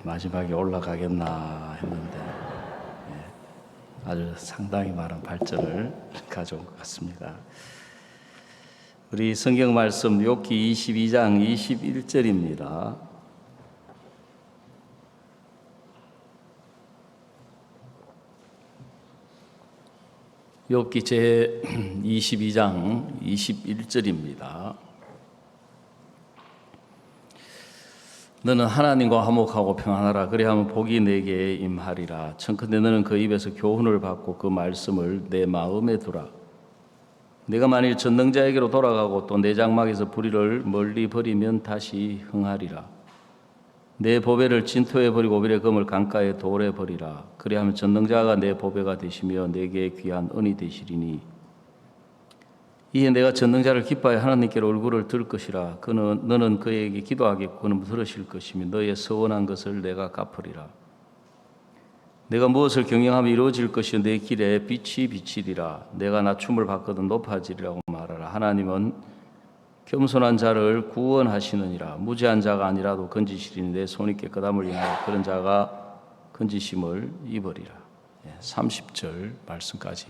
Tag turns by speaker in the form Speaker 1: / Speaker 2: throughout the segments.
Speaker 1: 마지막에 올라가겠나 했는데 아주 상당히 많은 발전을 가져온 것 같습니다. 우리 성경 말씀 욥기 22장 21절입니다. 욥기 제 22장 21절입니다. 너는 하나님과 화목하고 평안하라. 그리하면 복이 내게 임하리라. 청컨대 너는 그 입에서 교훈을 받고 그 말씀을 내 마음에 두라. 내가 만일 전능자에게로 돌아가고 또 내 장막에서 불의를 멀리 버리면 다시 흥하리라. 내 보배를 진토에 버리고 오빌의 금을 강가에 돌에 버리라. 그리하면 전능자가 내 보배가 되시며 내게 귀한 은이 되시리니 이에 내가 전능자를 기뻐하여 하나님께로 얼굴을 들 것이라. 너는 그에게 기도하겠고 그는 들으실 것이며 너의 서원한 것을 내가 갚으리라. 내가 무엇을 경영하면 이루어질 것이요 내 길에 빛이 비치리라. 내가 낮춤을 받거든 높아지리라고 말하라. 하나님은 겸손한 자를 구원하시느니라. 무지한 자가 아니라도 건지시리니 내 손이 깨끗함을 인하여 그런 자가 건지심을 입으리라. 30절 말씀까지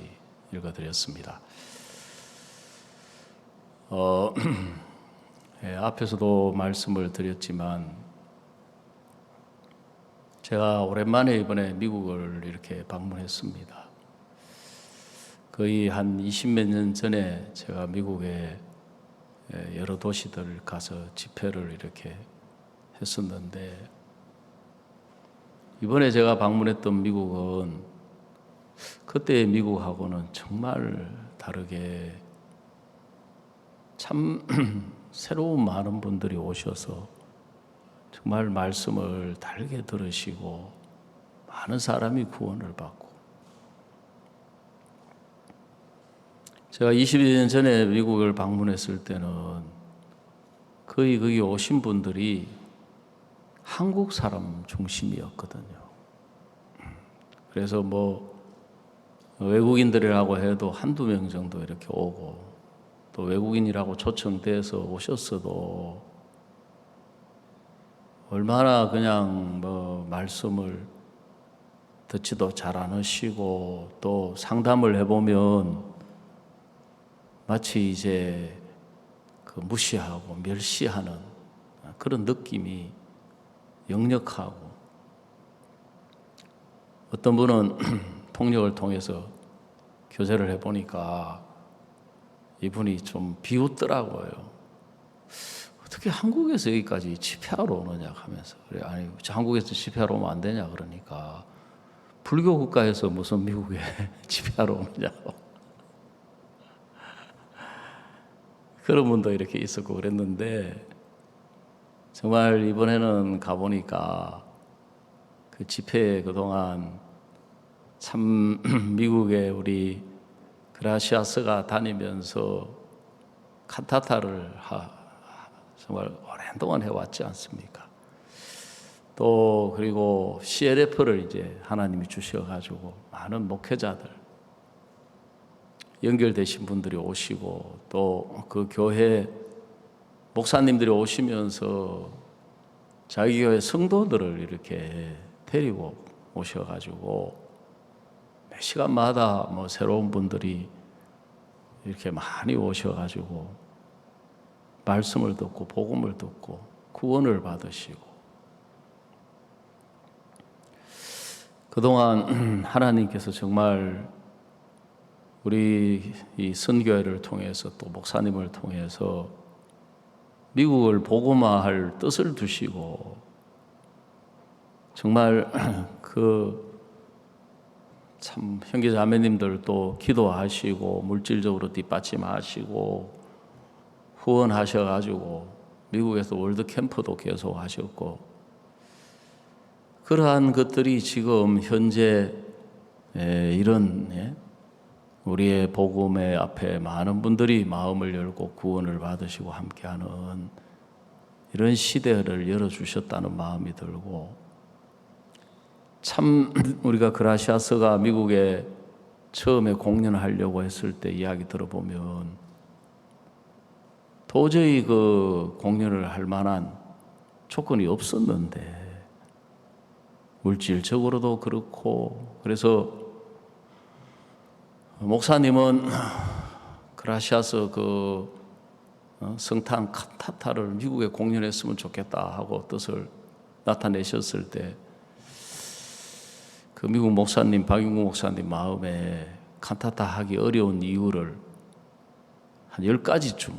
Speaker 1: 읽어드렸습니다. 앞에서도 말씀을 드렸지만 제가 오랜만에 이번에 미국을 이렇게 방문했습니다. 거의 한 20몇 년 전에 제가 미국에 여러 도시들 가서 집회를 이렇게 했었는데 이번에 제가 방문했던 미국은 그때의 미국하고는 정말 다르게 참 새로운 많은 분들이 오셔서 정말 말씀을 달게 들으시고 많은 사람이 구원을 받고 제가 22년 전에 미국을 방문했을 때는 거의 거기 오신 분들이 한국 사람 중심이었거든요. 그래서 뭐 외국인들이라고 해도 한두 명 정도 이렇게 오고 또 외국인이라고 초청돼서 오셨어도 얼마나 그냥 뭐 말씀을 듣지도 잘 않으시고 또 상담을 해보면 마치 이제 그 무시하고 멸시하는 그런 느낌이 역력하고 어떤 분은 통역을 통해서 교제를 해보니까 이분이 좀 비웃더라고요. 어떻게 한국에서 여기까지 집회하러 오느냐 하면서 그래 아니 한국에서 집회하러 오면 안 되냐 그러니까 불교 국가에서 무슨 미국에 집회하러 오느냐고 그런 분도 이렇게 있었고 그랬는데 정말 이번에는 가보니까 그 집회에 그동안 참 미국에 우리 그라시아스가 다니면서 칸타타를 정말 오랜 동안 해왔지 않습니까? 또 그리고 CLF를 이제 하나님이 주셔가지고 많은 목회자들 연결되신 분들이 오시고 또 그 교회 목사님들이 오시면서 자기 교회 성도들을 이렇게 데리고 오셔가지고 매 시간마다 뭐 새로운 분들이 이렇게 많이 오셔가지고 말씀을 듣고 복음을 듣고 구원을 받으시고 그동안 하나님께서 정말 우리 이 선교회를 통해서 또 목사님을 통해서 미국을 복음화할 뜻을 두시고 정말 그 참 형제 자매님들도 기도하시고 물질적으로 뒷받침하시고 후원하셔가지고 미국에서 월드 캠프도 계속 하셨고 그러한 것들이 지금 현재 이런 우리의 복음의 앞에 많은 분들이 마음을 열고 구원을 받으시고 함께하는 이런 시대를 열어주셨다는 마음이 들고 참 우리가 그라시아스가 미국에 처음에 공연을 하려고 했을 때 이야기 들어보면 도저히 그 공연을 할 만한 조건이 없었는데 물질적으로도 그렇고 그래서 목사님은 그라시아스 성탄 칸타타를 미국에 공연했으면 좋겠다 하고 뜻을 나타내셨을 때 그 미국 목사님 박윤구 목사님 마음에 칸타타 하기 어려운 이유를 한 10가지쯤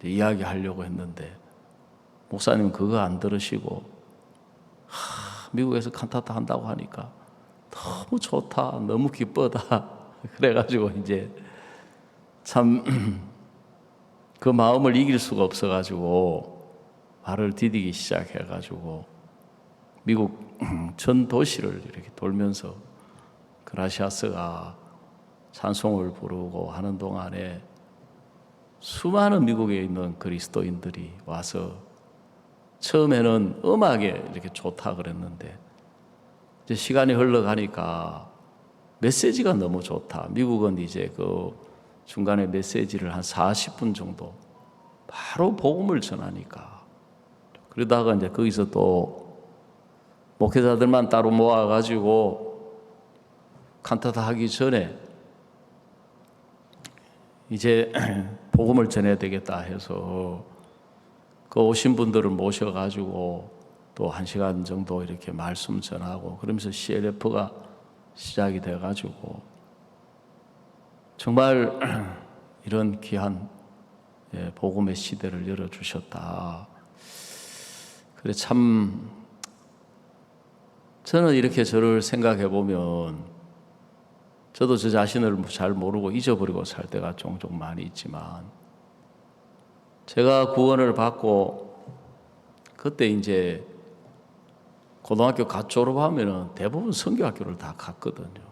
Speaker 1: 이야기하려고 했는데 목사님 그거 안 들으시고 미국에서 칸타타 한다고 하니까 너무 좋다 너무 기쁘다 그래가지고 이제 참 그 마음을 이길 수가 없어가지고 발을 디디기 시작해가지고 미국 전 도시를 이렇게 돌면서 그라시아스가 찬송을 부르고 하는 동안에 수많은 미국에 있는 그리스도인들이 와서 처음에는 음악에 이렇게 좋다 그랬는데 이제 시간이 흘러가니까 메시지가 너무 좋다. 미국은 이제 그 중간에 메시지를 한 40분 정도 바로 복음을 전하니까 그러다가 이제 거기서 또 목회자들만 따로 모아가지고 칸타타 하기 전에 이제 복음을 전해야 되겠다 해서 그 오신 분들을 모셔가지고 또 1시간 정도 이렇게 말씀 전하고 그러면서 CLF가 시작이 돼가지고 정말 이런 귀한 복음의 시대를 열어주셨다. 그래 참 저는 이렇게 저를 생각해 보면 저도 저 자신을 잘 모르고 잊어버리고 살 때가 종종 많이 있지만 제가 구원을 받고 그때 이제 고등학교 갓 졸업하면은 대부분 선교학교를 다 갔거든요.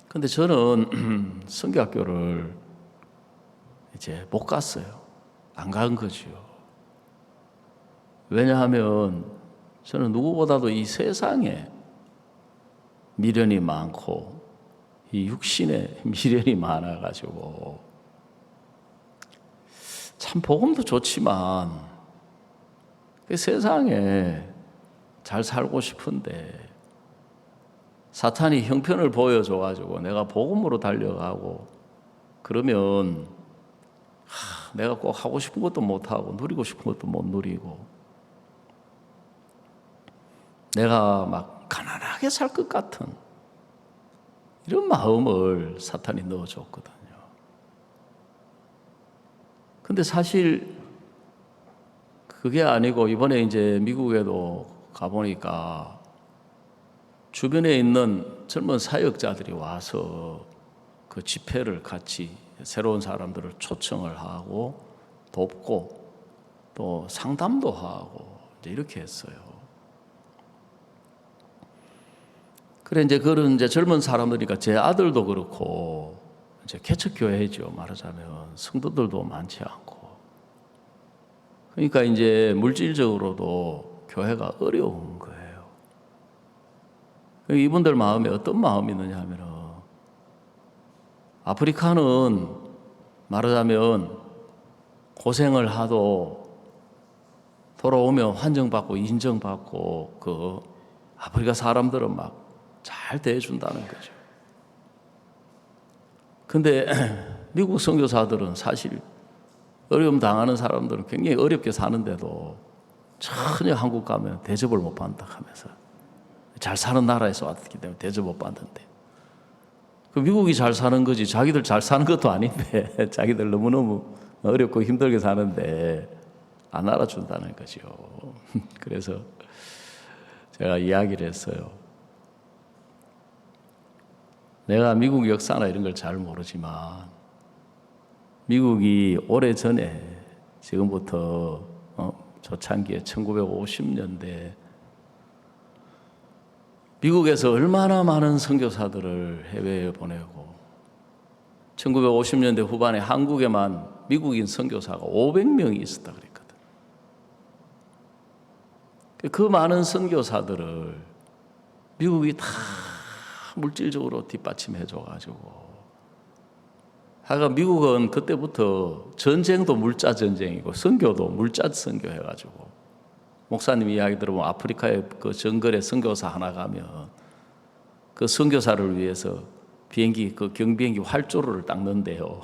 Speaker 1: 근데 저는 선교학교를 이제 못 갔어요. 안 간 거죠. 왜냐하면 저는 누구보다도 이 세상에 미련이 많고 이 육신에 미련이 많아가지고 참 복음도 좋지만 그 세상에 잘 살고 싶은데 사탄이 형편을 보여줘가지고 내가 복음으로 달려가고 그러면 내가 꼭 하고 싶은 것도 못하고 누리고 싶은 것도 못 누리고 내가 막 가난하게 살 것 같은 이런 마음을 사탄이 넣어줬거든요. 근데 사실 그게 아니고 이번에 이제 미국에도 가보니까 주변에 있는 젊은 사역자들이 와서 그 집회를 같이 새로운 사람들을 초청을 하고 돕고 또 상담도 하고 이제 이렇게 했어요. 그래 이제 그런 이제 젊은 사람들이니까 제 아들도 그렇고 이제 개척교회죠 말하자면 성도들도 많지 않고 그러니까 이제 물질적으로도 교회가 어려운 거예요. 이분들 마음에 어떤 마음이 있느냐 하면은 아프리카는 말하자면 고생을 하도 돌아오면 환정받고 인정받고 그 아프리카 사람들은 막 잘 대해준다는 거죠. 근데 미국 선교사들은 사실 어려움 당하는 사람들은 굉장히 어렵게 사는데도 전혀 한국 가면 대접을 못 받는다 하면서 잘 사는 나라에서 왔기 때문에 대접 못 받는데 그 미국이 잘 사는 거지 자기들 잘 사는 것도 아닌데 자기들 너무너무 어렵고 힘들게 사는데 안 알아준다는 거죠. 그래서 제가 이야기를 했어요. 내가 미국 역사나 이런 걸 잘 모르지만 미국이 오래전에 지금부터 초창기에 1950년대 미국에서 얼마나 많은 선교사들을 해외에 보내고 1950년대 후반에 한국에만 미국인 선교사가 500명이 있었다 그랬거든. 그 많은 선교사들을 미국이 다 물질적으로 뒷받침해 줘가지고 하여간 미국은 그때부터 전쟁도 물자 전쟁이고 선교도 물자 선교 해가지고 목사님 이야기 들어보면 아프리카에 그 정글에 선교사 하나 가면 그 선교사를 위해서 비행기 그 경비행기 활주로를 닦는데요.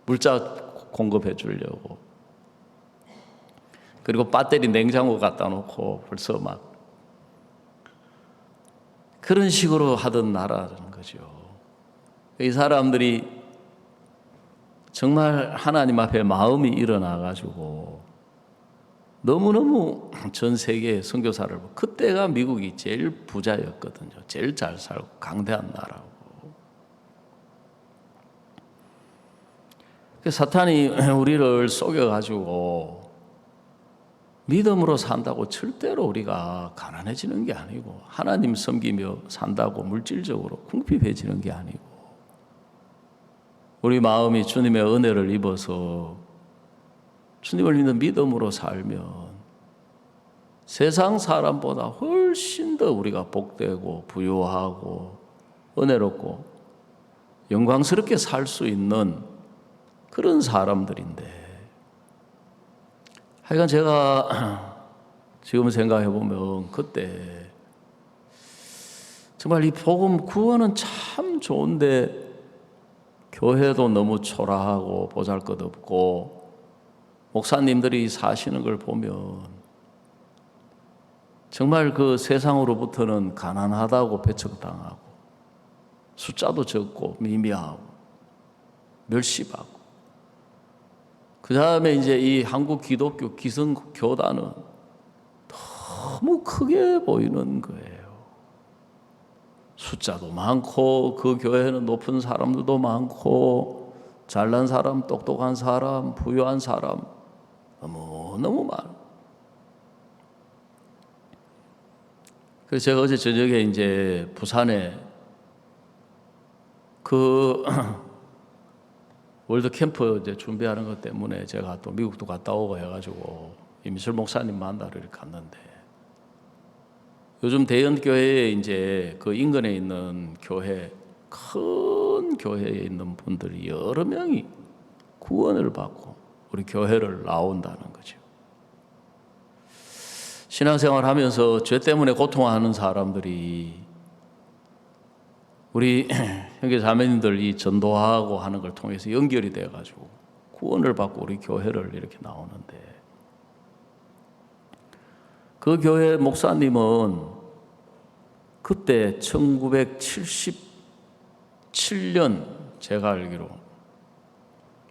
Speaker 1: 물자 공급해 주려고. 그리고 배터리 냉장고 갖다 놓고 벌써 막 그런 식으로 하던 나라라는 거죠. 이 사람들이 정말 하나님 앞에 마음이 일어나 가지고 너무너무 전 세계에 선교사를 그때가 미국이 제일 부자였거든요. 제일 잘 살고 강대한 나라고. 사탄이 우리를 속여가지고 믿음으로 산다고 절대로 우리가 가난해지는 게 아니고 하나님 섬기며 산다고 물질적으로 궁핍해지는 게 아니고 우리 마음이 주님의 은혜를 입어서 주님을 믿는 믿음으로 살면 세상 사람보다 훨씬 더 우리가 복되고 부유하고 은혜롭고 영광스럽게 살 수 있는 그런 사람들인데 하여간 제가 지금 생각해 보면 그때 정말 이 복음 구원은 참 좋은데 교회도 너무 초라하고 보잘것없고 목사님들이 사시는 걸 보면 정말 그 세상으로부터는 가난하다고 배척당하고 숫자도 적고 미미하고 멸시받고 그 다음에 이제 이 한국 기독교 기성교단은 너무 크게 보이는 거예요. 숫자도 많고 그 교회는 높은 사람들도 많고 잘난 사람, 똑똑한 사람, 부유한 사람 너무 많아요. 그래서 제가 어제 저녁에 이제 부산에 그 월드 캠프 이제 준비하는 것 때문에 제가 또 미국도 갔다 오고 해가지고 임실 목사님 만나러 이렇게 갔는데 요즘 대연 교회에 이제 그 인근에 있는 교회 큰 교회에 있는 분들이 여러 명이 구원을 받고 우리 교회를 나온다는 거죠. 신앙생활 하면서 죄 때문에 고통하는 사람들이 우리 형제 자매님들 이 전도하고 하는 걸 통해서 연결이 돼가지고 구원을 받고 우리 교회를 이렇게 나오는데 그 교회 목사님은 그때 1977년 제가 알기로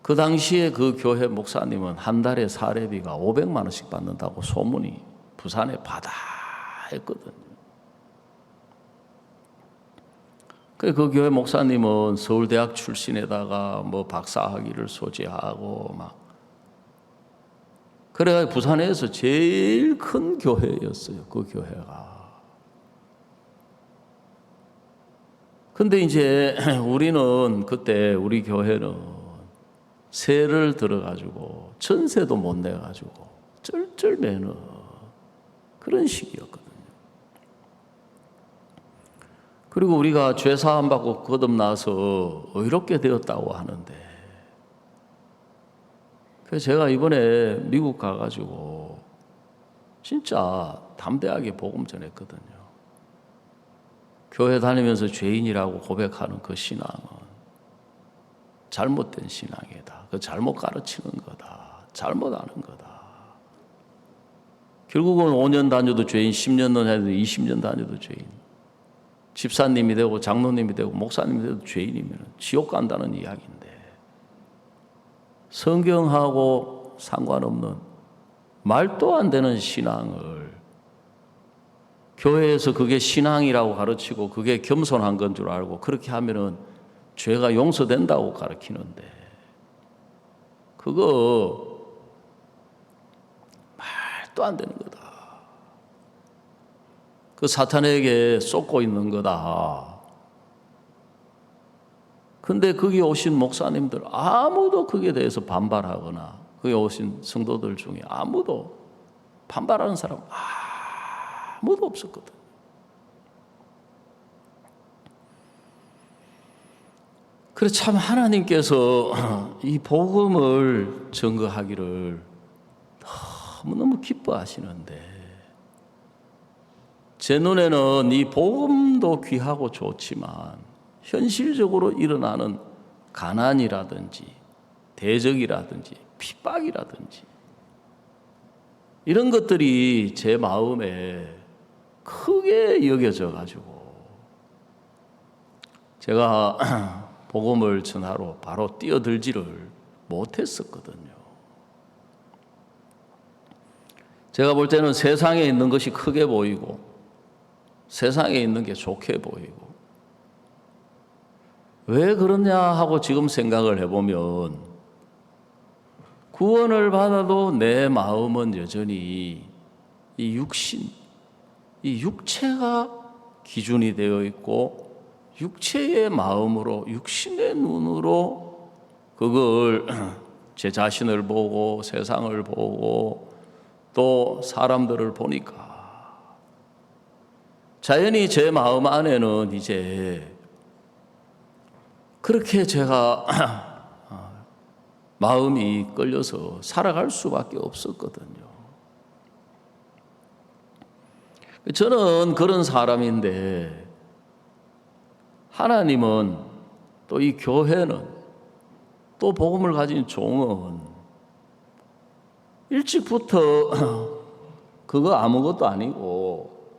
Speaker 1: 그 당시에 그 교회 목사님은 한 달에 사례비가 500만 원씩 받는다고 소문이 부산에 바다했거든요. 그 교회 목사님은 서울대학 출신에다가 뭐 박사학위를 소지하고 막 그래가 부산에서 제일 큰 교회였어요. 그 교회가. 근데 이제 우리는 그때 우리 교회는 세를 들어가지고 전세도 못 내가지고 쩔쩔매는 그런 시기였거든요. 그리고 우리가 죄 사함 받고 거듭나서 의롭게 되었다고 하는데 그래서 제가 이번에 미국 가가지고 진짜 담대하게 복음 전했거든요. 교회 다니면서 죄인이라고 고백하는 그 신앙은 잘못된 신앙이다. 그 잘못 가르치는 거다. 잘못하는 거다. 결국은 5년 다녀도 죄인, 10년 다녀도 20년 다녀도 죄인. 집사님이 되고 장로님이 되고 목사님이 되도 죄인이면 지옥 간다는 이야기인데 성경하고 상관없는 말도 안 되는 신앙을 교회에서 그게 신앙이라고 가르치고 그게 겸손한 건 줄 알고 그렇게 하면은 죄가 용서된다고 가르치는데 그거 말도 안 되는 거다. 그 사탄에게 쏟고 있는 거다. 근데 거기 오신 목사님들 아무도 거기에 대해서 반발하거나 거기 오신 성도들 중에 아무도 반발하는 사람 아무도 없었거든. 그래 참 하나님께서 이 복음을 증거하기를 너무너무 기뻐하시는데 제 눈에는 이 복음도 귀하고 좋지만 현실적으로 일어나는 가난이라든지 대적이라든지 핍박이라든지 이런 것들이 제 마음에 크게 여겨져 가지고 제가 복음을 전하러 바로 뛰어들지를 못했었거든요. 제가 볼 때는 세상에 있는 것이 크게 보이고 세상에 있는 게 좋게 보이고 왜 그러냐 하고 지금 생각을 해보면 구원을 받아도 내 마음은 여전히 이 육신, 이 육체가 기준이 되어 있고 육체의 마음으로 육신의 눈으로 그걸 제 자신을 보고 세상을 보고 또 사람들을 보니까 자연히 제 마음 안에는 이제 그렇게 제가 마음이 끌려서 살아갈 수밖에 없었거든요. 저는 그런 사람인데 하나님은 또 이 교회는 또 복음을 가진 종은 일찍부터 그거 아무것도 아니고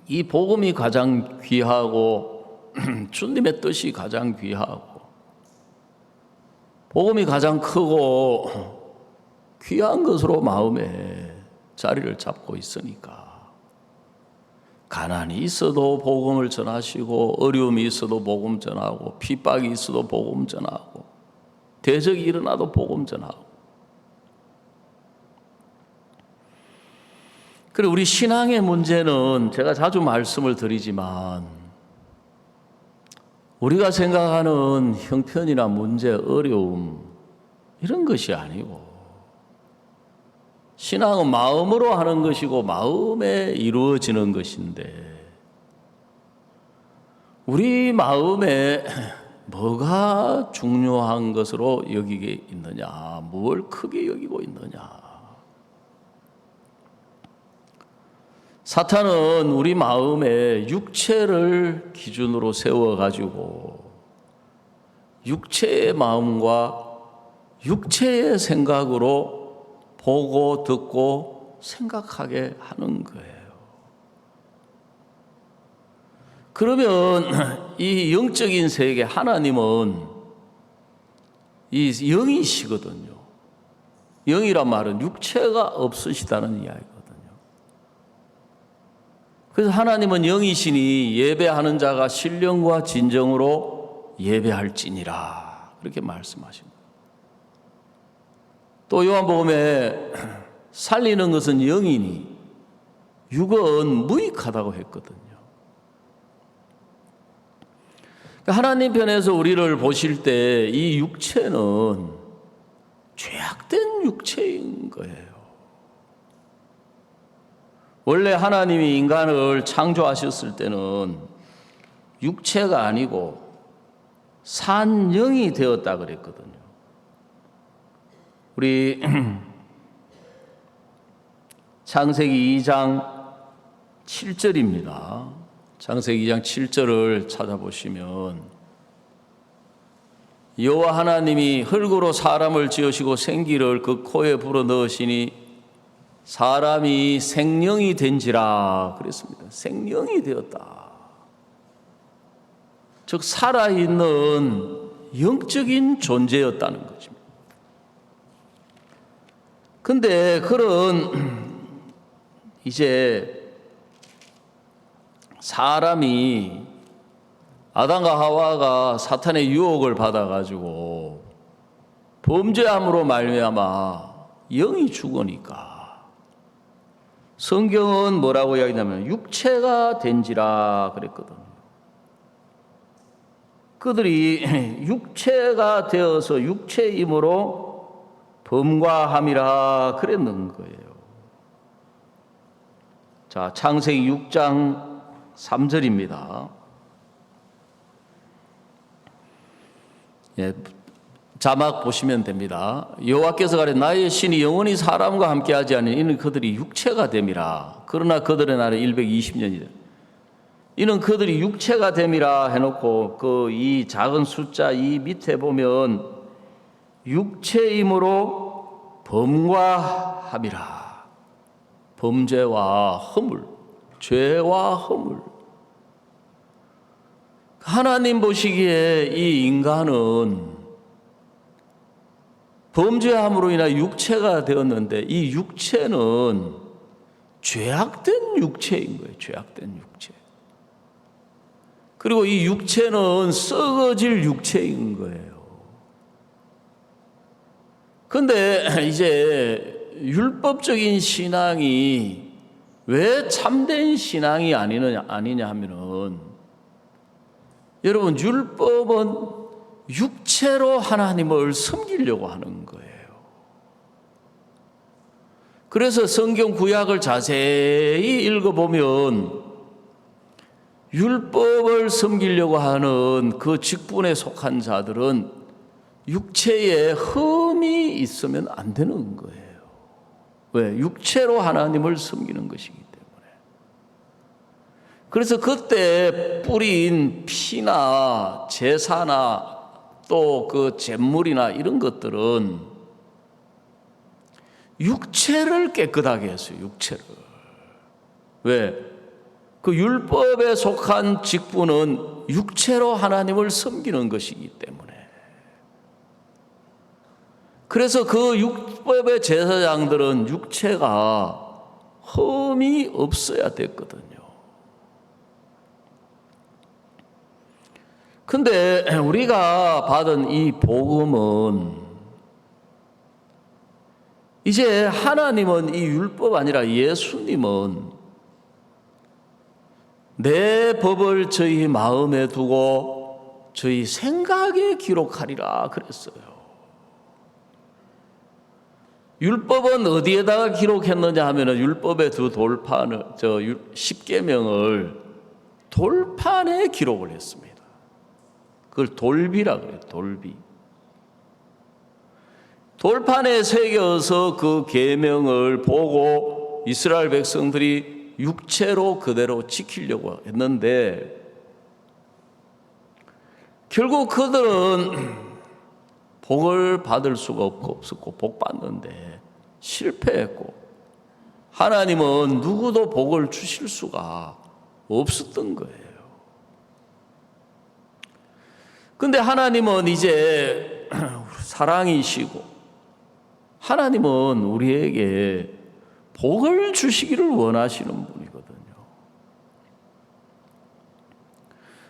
Speaker 1: 이 복음이 가장 귀하고 주님의 뜻이 가장 귀하고 복음이 가장 크고 귀한 것으로 마음에 자리를 잡고 있으니까 가난이 있어도 복음을 전하시고 어려움이 있어도 복음 전하고 핍박이 있어도 복음 전하고 대적이 일어나도 복음 전하고 그리고 우리 신앙의 문제는 제가 자주 말씀을 드리지만 우리가 생각하는 형편이나 문제, 어려움 이런 것이 아니고 신앙은 마음으로 하는 것이고 마음에 이루어지는 것인데 우리 마음에 뭐가 중요한 것으로 여기게 있느냐, 뭘 크게 여기고 있느냐. 사탄은 우리 마음에 육체를 기준으로 세워가지고 육체의 마음과 육체의 생각으로 보고 듣고 생각하게 하는 거예요. 그러면 이 영적인 세계 하나님은 이 영이시거든요. 영이란 말은 육체가 없으시다는 이야기거든요. 그래서 하나님은 영이시니 예배하는 자가 신령과 진정으로 예배할지니라 그렇게 말씀하십니다. 또 요한복음에 살리는 것은 영이니 육은 무익하다고 했거든요. 하나님 편에서 우리를 보실 때 이 육체는 죄악된 육체인 거예요. 원래 하나님이 인간을 창조하셨을 때는 육체가 아니고 산 영이 되었다 그랬거든요. 우리 창세기 2장 7절입니다. 창세기 2장 7절을 찾아보시면 여호와 하나님이 흙으로 사람을 지으시고 생기를 그 코에 불어넣으시니 사람이 생명이 된지라 그랬습니다. 생명이 되었다. 즉 살아있는 영적인 존재였다는 것입니다. 근데 그런 이제 사람이 아담과 하와가 사탄의 유혹을 받아가지고 범죄함으로 말미암아 영이 죽으니까 성경은 뭐라고 이야기하냐면 육체가 된지라 그랬거든요. 그들이 육체가 되어서 육체임으로 범과함이라 그랬는 거예요. 자, 창세기 6장 3절입니다. 예, 자막 보시면 됩니다. 여호와께서 가래 나의 신이 영원히 사람과 함께하지 않으니 이는 그들이 육체가 됨이라. 그러나 그들의 날은 120년이다. 이는 그들이 육체가 됨이라 해놓고 그 이 작은 숫자 이 밑에 보면 육체이므로 범과 함이라. 범죄와 허물, 죄와 허물. 하나님 보시기에 이 인간은 범죄함으로 인하 육체가 되었는데 이 육체는 죄악된 육체인 거예요. 죄악된 육체. 그리고 이 육체는 썩어질 육체인 거예요. 근데 이제 율법적인 신앙이 왜 참된 신앙이 아니냐 하면은 여러분 율법은 육체로 하나님을 섬기려고 하는 거예요. 그래서 성경 구약을 자세히 읽어보면 율법을 섬기려고 하는 그 직분에 속한 자들은 육체에 흠이 있으면 안 되는 거예요. 왜? 육체로 하나님을 섬기는 것이기 때문에. 그래서 그때 뿌린 피나 제사나 또 그 잿물이나 이런 것들은 육체를 깨끗하게 했어요. 육체를. 왜? 그 율법에 속한 직분은 육체로 하나님을 섬기는 것이기 때문에. 그래서 그 율법의 제사장들은 육체가 흠이 없어야 됐거든요. 근데 우리가 받은 이 복음은 이제 하나님은 이 율법 아니라 예수님은 내 법을 저희 마음에 두고 저희 생각에 기록하리라 그랬어요. 율법은 어디에다가 기록했느냐 하면은 율법의 두 돌판을 십계명을 돌판에 기록을 했습니다. 그걸 돌비라 그래요. 돌비. 돌판에 새겨서 그 계명을 보고 이스라엘 백성들이 육체로 그대로 지키려고 했는데 결국 그들은 복을 받을 수가 없었고 복 받는데 실패했고 하나님은 누구도 복을 주실 수가 없었던 거예요. 근데 하나님은 이제 사랑이시고 하나님은 우리에게 복을 주시기를 원하시는 분이거든요.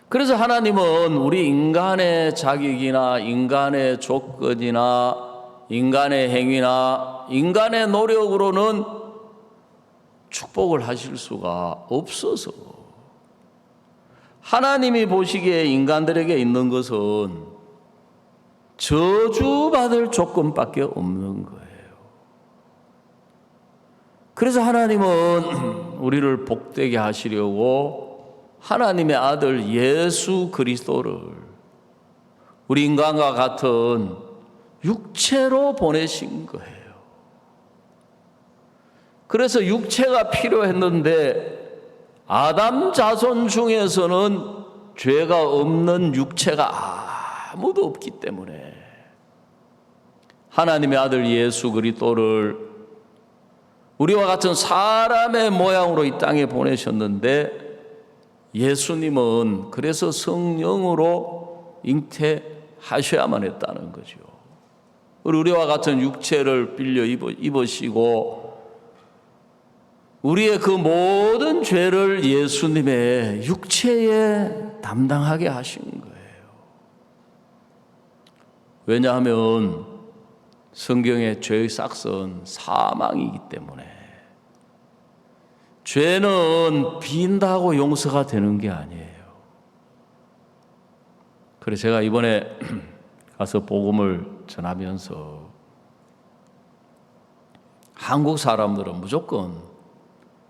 Speaker 1: 그래서 하나님은 우리 인간의 자격이나 인간의 조건이나 인간의 행위나 인간의 노력으로는 축복을 하실 수가 없어서 하나님이 보시기에 인간들에게 있는 것은 저주받을 조건밖에 없는 거예요. 그래서 하나님은 우리를 복되게 하시려고 하나님의 아들 예수 그리스도를 우리 인간과 같은 육체로 보내신 거예요. 그래서 육체가 필요했는데 아담 자손 중에서는 죄가 없는 육체가 아무도 없기 때문에 하나님의 아들 예수 그리스도를 우리와 같은 사람의 모양으로 이 땅에 보내셨는데 예수님은 그래서 성령으로 잉태하셔야만 했다는 거죠. 우리와 같은 육체를 빌려 입으시고 우리의 그 모든 죄를 예수님의 육체에 담당하게 하신 거예요. 왜냐하면 성경의 죄의 싹은 사망이기 때문에 죄는 빈다고 용서가 되는 게 아니에요. 그래서 제가 이번에 가서 복음을 전하면서 한국 사람들은 무조건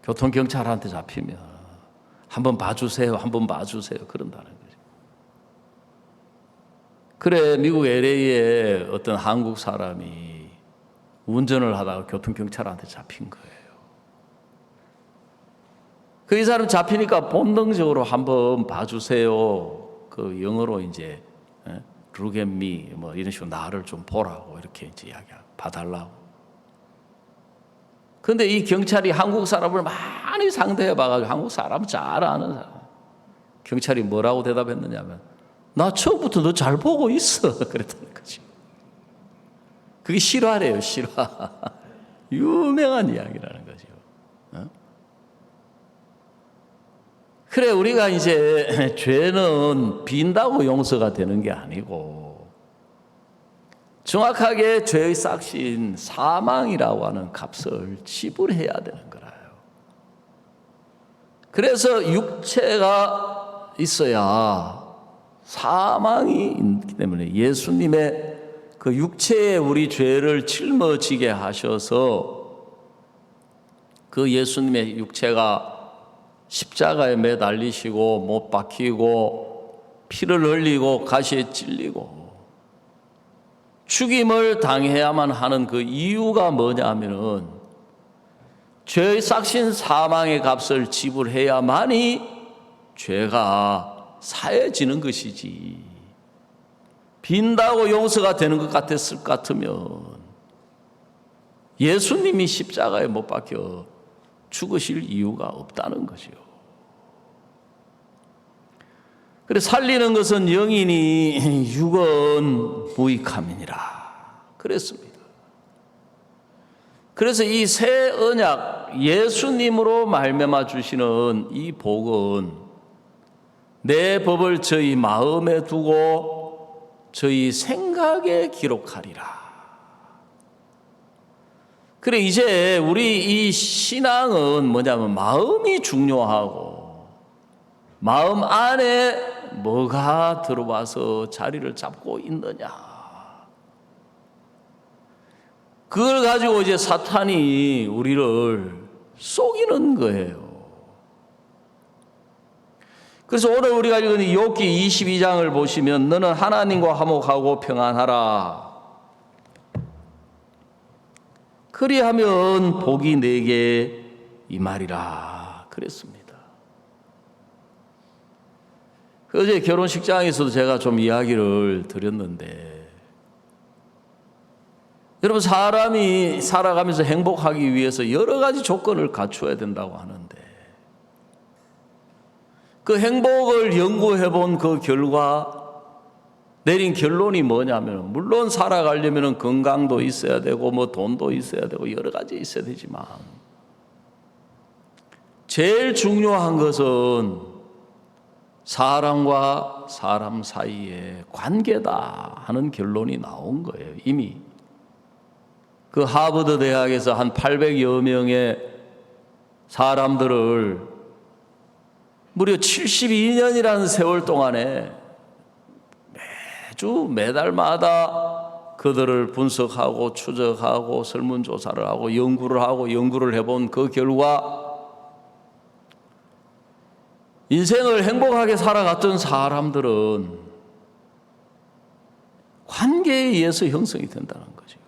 Speaker 1: 교통경찰한테 잡히면 한번 봐주세요, 한번 봐주세요 그런다는 거죠. 그래, 미국 LA에 어떤 한국 사람이 운전을 하다가 교통경찰한테 잡힌 거예요. 그 이 사람 잡히니까 본능적으로 한번 봐주세요. 그 영어로 이제 look at me 뭐 이런 식으로 나를 좀 보라고 이렇게 이제 이야기하고 봐달라고. 근데 이 경찰이 한국 사람을 많이 상대해 봐가지고 한국 사람 잘 아는 사람. 경찰이 뭐라고 대답했느냐면 나 처음부터 너 잘 보고 있어. 그랬다는 거지. 그게 실화래요, 실화. 유명한 이야기라는 거죠. 그래, 우리가 이제 죄는 빈다고 용서가 되는 게 아니고 정확하게 죄의 싹신 사망이라고 하는 값을 지불해야 되는 거라요. 그래서 육체가 있어야 사망이 있기 때문에 예수님의 그 육체에 우리 죄를 짊어지게 하셔서 그 예수님의 육체가 십자가에 매달리시고 못 박히고 피를 흘리고 가시에 찔리고 죽임을 당해야만 하는 그 이유가 뭐냐면은 죄의 싹신 사망의 값을 지불해야만이 죄가 사해지는 것이지 빈다고 용서가 되는 것 같았을 것 같으면 예수님이 십자가에 못 박혀 죽으실 이유가 없다는 것이요. 그래 살리는 것은 영이니 육은 무익함이니라 그랬습니다. 그래서 이 새 언약 예수님으로 말미암아 주시는 이 복은 내 법을 저희 마음에 두고 저희 생각에 기록하리라. 그래 이제 우리 이 신앙은 뭐냐면 마음이 중요하고 마음 안에 뭐가 들어와서 자리를 잡고 있느냐. 그걸 가지고 이제 사탄이 우리를 속이는 거예요. 그래서 오늘 우리가 읽은 욥기 22장을 보시면 너는 하나님과 화목하고 평안하라. 그리하면 복이 내게 임하리라 그랬습니다. 어제 결혼식장에서도 제가 좀 이야기를 드렸는데 여러분 사람이 살아가면서 행복하기 위해서 여러 가지 조건을 갖추어야 된다고 하는데 그 행복을 연구해 본 그 결과 내린 결론이 뭐냐면 물론 살아가려면 건강도 있어야 되고 뭐 돈도 있어야 되고 여러 가지 있어야 되지만 제일 중요한 것은 사람과 사람 사이의 관계다 하는 결론이 나온 거예요. 이미 그 하버드 대학에서 한 800여 명의 사람들을 무려 72년이라는 세월 동안에 매주 매달마다 그들을 분석하고 추적하고 설문조사를 하고 연구를 해본 그 결과 인생을 행복하게 살아갔던 사람들은 관계에 의해서 형성이 된다는 거죠.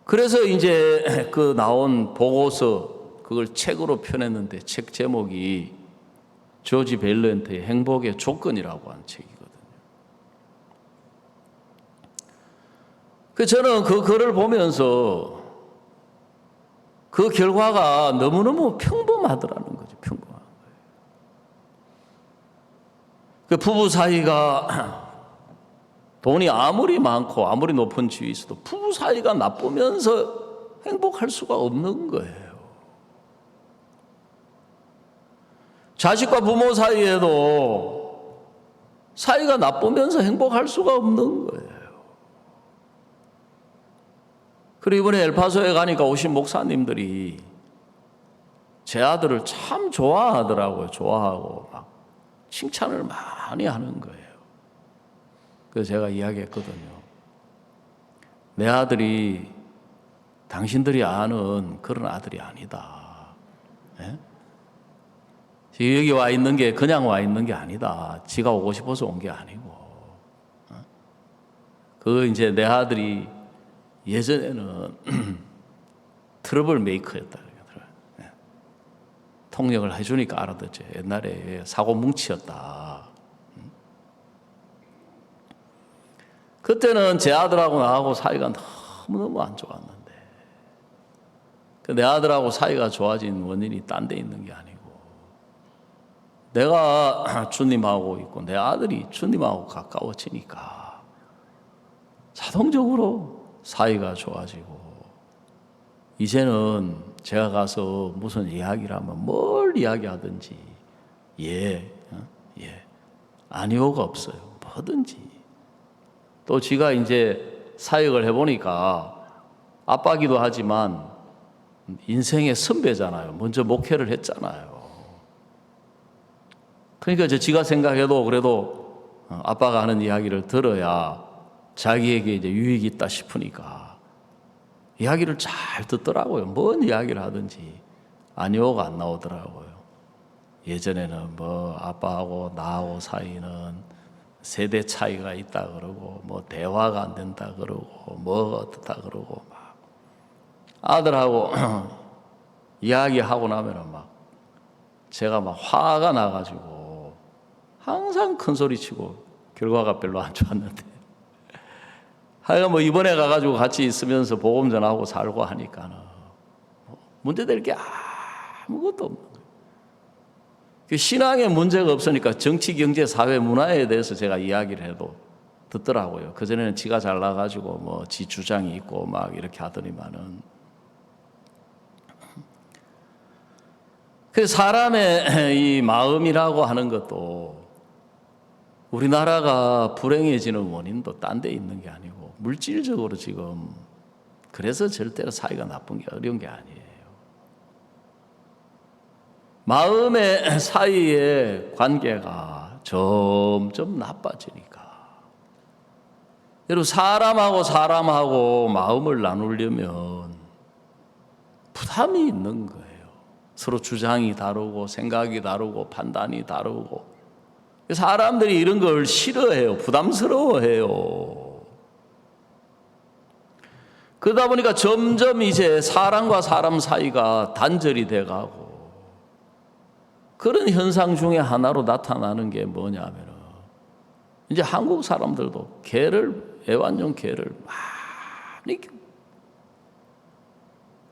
Speaker 1: 그래서 이제 그 나온 보고서 그걸 책으로 펴냈는데 책 제목이 조지 밸런트의 행복의 조건이라고 하는 책이거든요. 그래서 저는 그 글을 보면서 그 결과가 너무너무 평범하더라는 거죠. 평범한 거예요. 그 부부 사이가 돈이 아무리 많고 아무리 높은 지위에 있어도 부부 사이가 나쁘면서 행복할 수가 없는 거예요. 자식과 부모 사이에도 사이가 나쁘면서 행복할 수가 없는 거예요. 그리고 이번에 엘파소에 가니까 오신 목사님들이 제 아들을 참 좋아하더라고요. 좋아하고 막 칭찬을 많이 하는 거예요. 그래서 제가 이야기했거든요. 내 아들이 당신들이 아는 그런 아들이 아니다. 네? 여기 와 있는 게 그냥 와 있는 게 아니다. 지가 오고 싶어서 온 게 아니고 그 이제 내 아들이 예전에는 트러블 메이커였다. 통역을 해주니까 알아듣죠. 옛날에 사고 뭉치였다. 그때는 제 아들하고 나하고 사이가 너무너무 안 좋았는데 내 아들하고 사이가 좋아진 원인이 딴 데 있는 게 아니고 내가 주님하고 있고 내 아들이 주님하고 가까워지니까 자동적으로 사이가 좋아지고 이제는 제가 가서 무슨 이야기를 하면 뭘 이야기하든지 예, 아니오가 없어요. 뭐든지. 또 지가 이제 사역을 해보니까 아빠기도 하지만 인생의 선배잖아요. 먼저 목회를 했잖아요. 그러니까 지가 생각해도 그래도 아빠가 하는 이야기를 들어야 자기에게 이제 유익이 있다 싶으니까 이야기를 잘 듣더라고요. 뭔 이야기를 하든지 아니오가 안 나오더라고요. 예전에는 뭐 아빠하고 나하고 사이는 세대 차이가 있다 그러고 뭐 대화가 안 된다 그러고 뭐 어떻다 그러고 막 아들하고 이야기하고 나면은 막 제가 막 화가 나가지고 항상 큰 소리 치고 결과가 별로 안 좋았는데 하여간 뭐 이번에 가가지고 같이 있으면서 복음 전하고 살고 하니까는 문제될 게 아무것도 없는 거예요. 신앙에 문제가 없으니까 정치, 경제, 사회, 문화에 대해서 제가 이야기를 해도 듣더라고요. 그전에는 지가 잘나가지고 뭐 지 주장이 있고 막 이렇게 하더니만은. 그래서 사람의 이 마음이라고 하는 것도 우리나라가 불행해지는 원인도 딴 데 있는 게 아니고 물질적으로 지금 그래서 절대로 사이가 나쁜 게 어려운 게 아니에요. 마음의 사이의 관계가 점점 나빠지니까. 여러분 사람하고 사람하고 마음을 나누려면 부담이 있는 거예요. 서로 주장이 다르고 생각이 다르고 판단이 다르고 사람들이 이런 걸 싫어해요. 부담스러워해요. 그러다 보니까 점점 이제 사람과 사람 사이가 단절이 돼가고 그런 현상 중에 하나로 나타나는 게 뭐냐면은 이제 한국 사람들도 애완용 개를 많이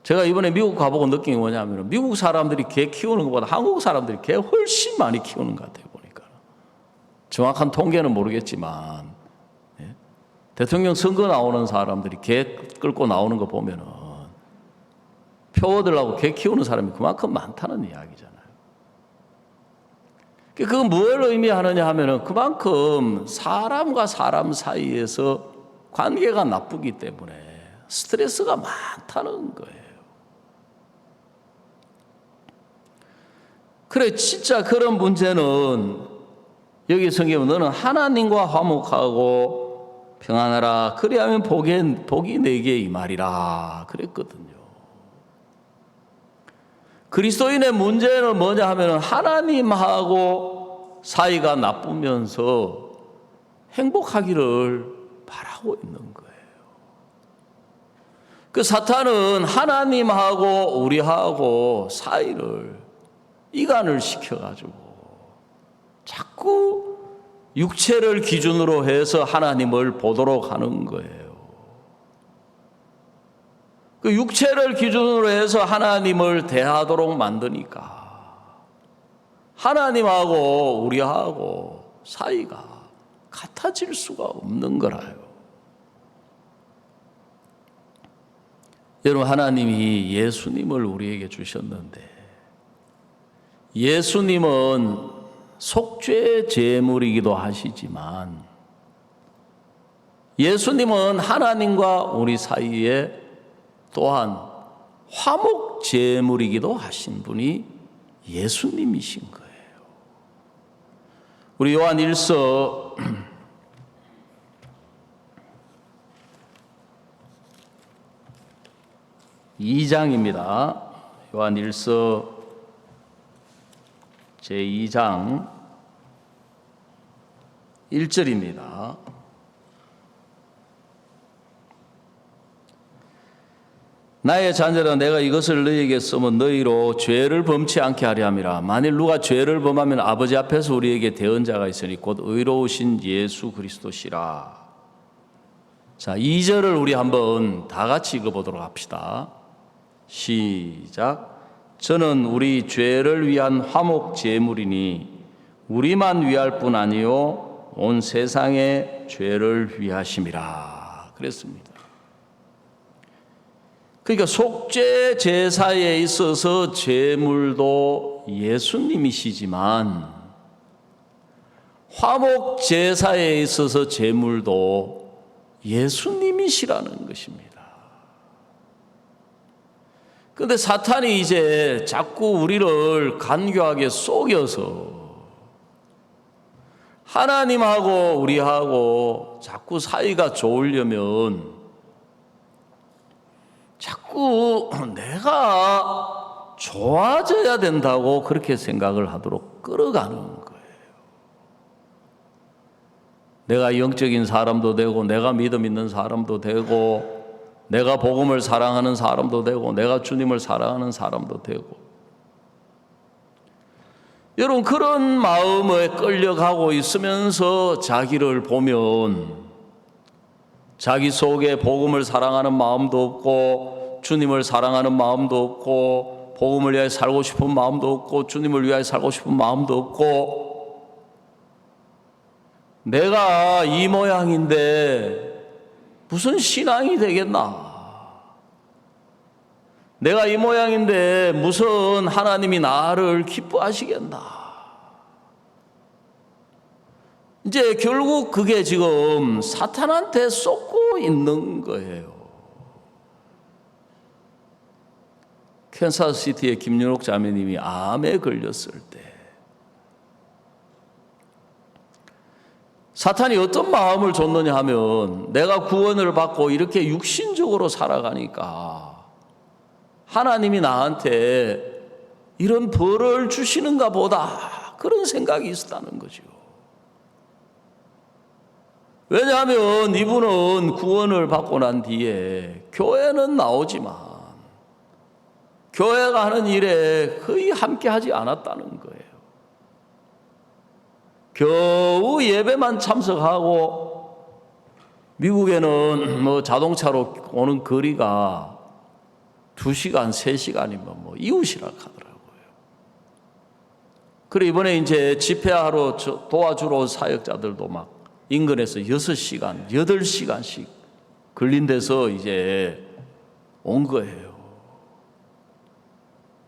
Speaker 1: 제가 이번에 미국 가보고 느낀 게 뭐냐면은 미국 사람들이 개 키우는 것보다 한국 사람들이 개 훨씬 많이 키우는 것 같아요. 보니까 정확한 통계는 모르겠지만 대통령 선거 나오는 사람들이 개 끌고 나오는 거 보면은 표 얻으려고 개 키우는 사람이 그만큼 많다는 이야기잖아요. 그건 뭘 의미하느냐 하면은 그만큼 사람과 사람 사이에서 관계가 나쁘기 때문에 스트레스가 많다는 거예요. 그래, 진짜 그런 문제는 여기 성경에 너는 하나님과 화목하고 평안하라. 그리하면 복이 내게 임하리라. 그랬거든요. 그리스도인의 문제는 뭐냐 하면 하나님하고 사이가 나쁘면서 행복하기를 바라고 있는 거예요. 그 사탄은 하나님하고 우리하고 사이를 이간을 시켜가지고 자꾸 육체를 기준으로 해서 하나님을 보도록 하는 거예요. 그 육체를 기준으로 해서 하나님을 대하도록 만드니까 하나님하고 우리하고 사이가 같아질 수가 없는 거라요. 여러분, 하나님이 예수님을 우리에게 주셨는데 예수님은 속죄 제물이기도 하시지만 예수님은 하나님과 우리 사이에 또한 화목 제물이기도 하신 분이 예수님이신 거예요. 우리 요한 1서 2장입니다. 요한 1서 제2장 1절입니다. 나의 자녀라 내가 이것을 너희에게 쓰면 너희로 죄를 범치 않게 하려 함이라. 만일 누가 죄를 범하면 아버지 앞에서 우리에게 대언자가 있으니 곧 의로우신 예수 그리스도시라. 자, 2절을 우리 한번 다 같이 읽어보도록 합시다. 시작. 저는 우리 죄를 위한 화목 제물이니 우리만 위할 뿐 아니요 온 세상의 죄를 위하심이라 그랬습니다. 그러니까 속죄 제사에 있어서 제물도 예수님이시지만 화목 제사에 있어서 제물도 예수님이시라는 것입니다. 그런데 사탄이 이제 자꾸 우리를 간교하게 속여서 하나님하고 우리하고 자꾸 사이가 좋으려면 자꾸 내가 좋아져야 된다고 그렇게 생각을 하도록 끌어가는 거예요. 내가 영적인 사람도 되고 내가 믿음 있는 사람도 되고 내가 복음을 사랑하는 사람도 되고 내가 주님을 사랑하는 사람도 되고 여러분 그런 마음에 끌려가고 있으면서 자기를 보면 자기 속에 복음을 사랑하는 마음도 없고 주님을 사랑하는 마음도 없고 복음을 위하여 살고 싶은 마음도 없고 주님을 위하여 살고 싶은 마음도 없고 내가 이 모양인데 무슨 신앙이 되겠나? 내가 이 모양인데 무슨 하나님이 나를 기뻐하시겠나? 이제 결국 그게 지금 사탄한테 쏟고 있는 거예요. 캔사스시티의 김윤옥 자매님이 암에 걸렸을 때 사탄이 어떤 마음을 줬느냐 하면 내가 구원을 받고 이렇게 육신적으로 살아가니까 하나님이 나한테 이런 벌을 주시는가 보다 그런 생각이 있었다는 거죠. 왜냐하면 이분은 구원을 받고 난 뒤에 교회는 나오지만 교회가 하는 일에 거의 함께 하지 않았다는 거예요. 겨우 예배만 참석하고 미국에는 뭐 자동차로 오는 거리가 2시간, 3시간이면 뭐 이웃이라 하더라고요. 그리고 이번에 이제 집회하러 도와주러 온 사역자들도 막 인근에서 6시간, 8시간씩 걸린 데서 이제 온 거예요.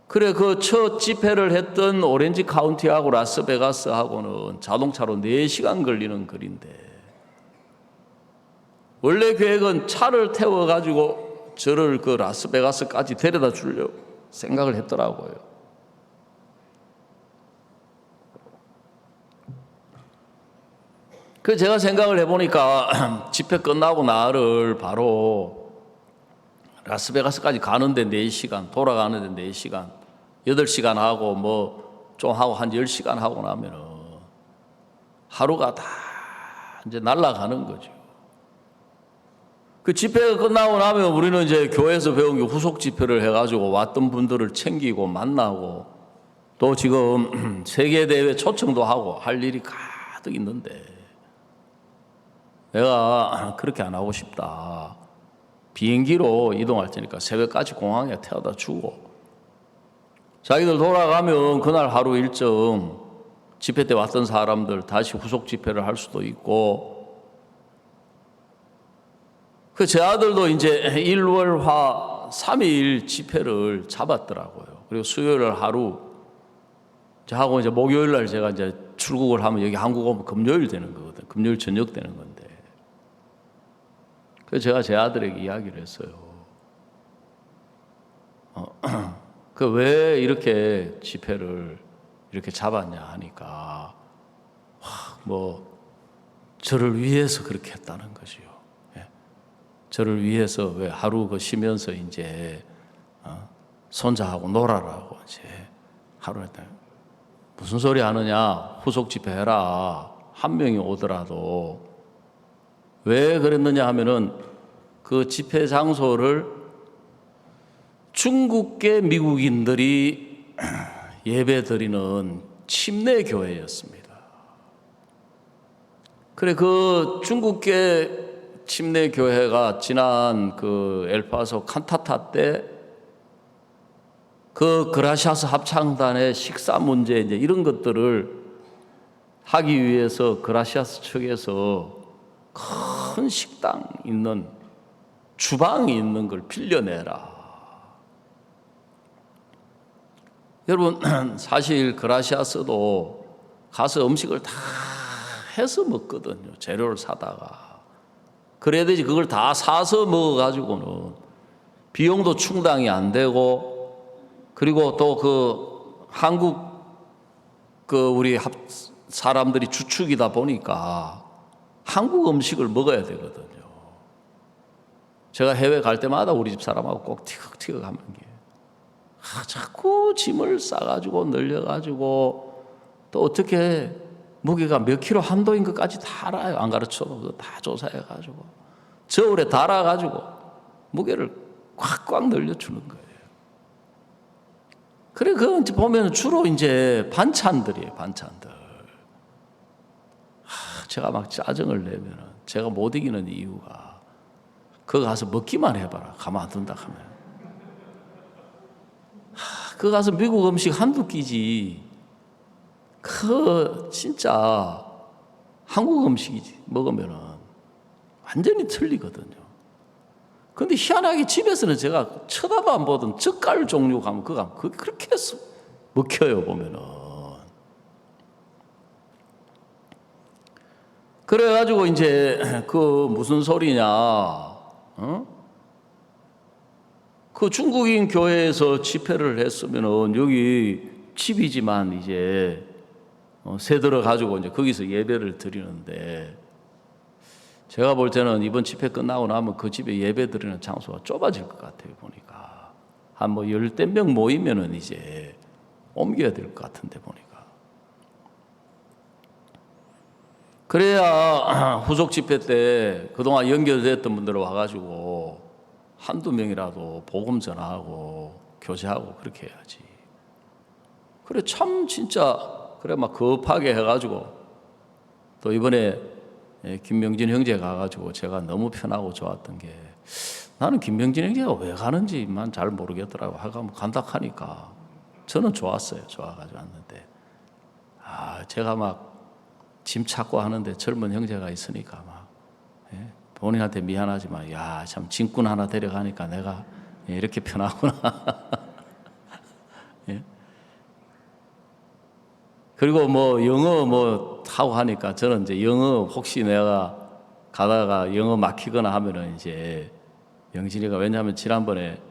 Speaker 1: 그래 그 첫 집회를 했던 오렌지 카운티하고 라스베가스하고는 자동차로 4시간 걸리는 거리인데 원래 계획은 차를 태워가지고 저를 그 라스베가스까지 데려다 주려고 생각을 했더라고요. 그 제가 생각을 해보니까 집회 끝나고 나를 바로 라스베가스까지 가는데 4시간, 돌아가는데 4시간, 8시간 하고 뭐 좀 하고 한 10시간 하고 나면은 하루가 다 이제 날아가는 거죠. 그 집회가 끝나고 나면 우리는 이제 교회에서 배운 게 후속 집회를 해가지고 왔던 분들을 챙기고 만나고 또 지금 세계대회 초청도 하고 할 일이 가득 있는데 내가 그렇게 안 하고 싶다. 비행기로 이동할 테니까 새벽까지 공항에 태워다 주고 자기들 돌아가면 그날 하루 일정 집회 때 왔던 사람들 다시 후속 집회를 할 수도 있고 그 제 아들도 이제 일월화 3일 집회를 잡았더라고요. 그리고 수요일 하루 하고 이제 목요일 날 제가 이제 출국을 하면 여기 한국 오면 금요일 되는 거거든. 금요일 저녁 되는 건데. 그래서 제가 제 아들에게 이야기를 했어요. 그 왜 이렇게 집회를 이렇게 잡았냐 하니까 뭐 저를 위해서 그렇게 했다는 거지요. 예. 저를 위해서 왜 하루 그 쉬면서 이제 손자하고 놀아라고 이제 하루 했다. 무슨 소리 하느냐? 후속 집회 해라. 한 명이 오더라도 왜 그랬느냐 하면은 그 집회 장소를 중국계 미국인들이 예배드리는 침례 교회였습니다. 그래, 그 중국계 침례 교회가 지난 그 엘파소 칸타타 때 그 그라시아스 합창단의 식사 문제 이제 이런 것들을 하기 위해서 그라시아스 측에서 큰 식당 있는 주방이 있는 걸 빌려내라. 여러분, 사실 그라시아스도 가서 음식을 다 해서 먹거든요. 재료를 사다가. 그래야 되지, 그걸 다 사서 먹어가지고는 비용도 충당이 안 되고, 그리고 또 그 한국 그 우리 사람들이 주축이다 보니까 한국 음식을 먹어야 되거든요. 제가 해외 갈 때마다 우리 집 사람하고 꼭 티격티격 하는 게 자꾸 짐을 싸가지고 늘려가지고 또 어떻게 무게가 몇 킬로 한도인 것까지 다 알아요. 안 가르쳐도 그거 다 조사해가지고 저울에 달아가지고 무게를 꽉꽉 늘려주는 거예요. 그래, 그 이제 보면 주로 이제 반찬들이에요, 반찬들. 제가 막 짜증을 내면은 제가 못 이기는 이유가 그거 가서 먹기만 해봐라. 가만 안 둔다 하면. 그거 가서 미국 음식 한두 끼지. 그 진짜 한국 음식이지. 먹으면은 완전히 틀리거든요. 근데 희한하게 집에서는 제가 쳐다도 안 보던 젓갈 종류 가면 그게 그렇게 해서 먹혀요, 보면은. 그래가지고 이제 그 무슨 소리냐, 그 중국인 교회에서 집회를 했으면은 여기 집이지만 이제 새 들어가지고 이제 거기서 예배를 드리는데 제가 볼 때는 이번 집회 끝나고 나면 그 집에 예배 드리는 장소가 좁아질 것 같아요, 보니까. 한 뭐 10명 모이면은 이제 옮겨야 될 것 같은데, 보니까. 그래야 후속 집회 때 그동안 연결됐던 분들 와가지고 한두 명이라도 복음 전하고 교제하고 그렇게 해야지. 그래, 참 진짜, 그래, 막 급하게 해가지고 또 이번에 김명진 형제 가가지고 제가 너무 편하고 좋았던 게 나는 김명진 형제가 왜 가는지만 잘 모르겠더라고. 하여간 간다 하니까 저는 좋았어요. 좋아가지고 왔는데 제가 막 짐 찾고 하는데 젊은 형제가 있으니까 막 본인한테 미안하지만 야, 참 짐꾼 하나 데려가니까 내가 이렇게 편하구나. 예? 그리고 뭐 영어 뭐 하고 하니까 저는 이제 영어 혹시 내가 가다가 영어 막히거나 하면은 이제 영진이가, 왜냐하면 지난번에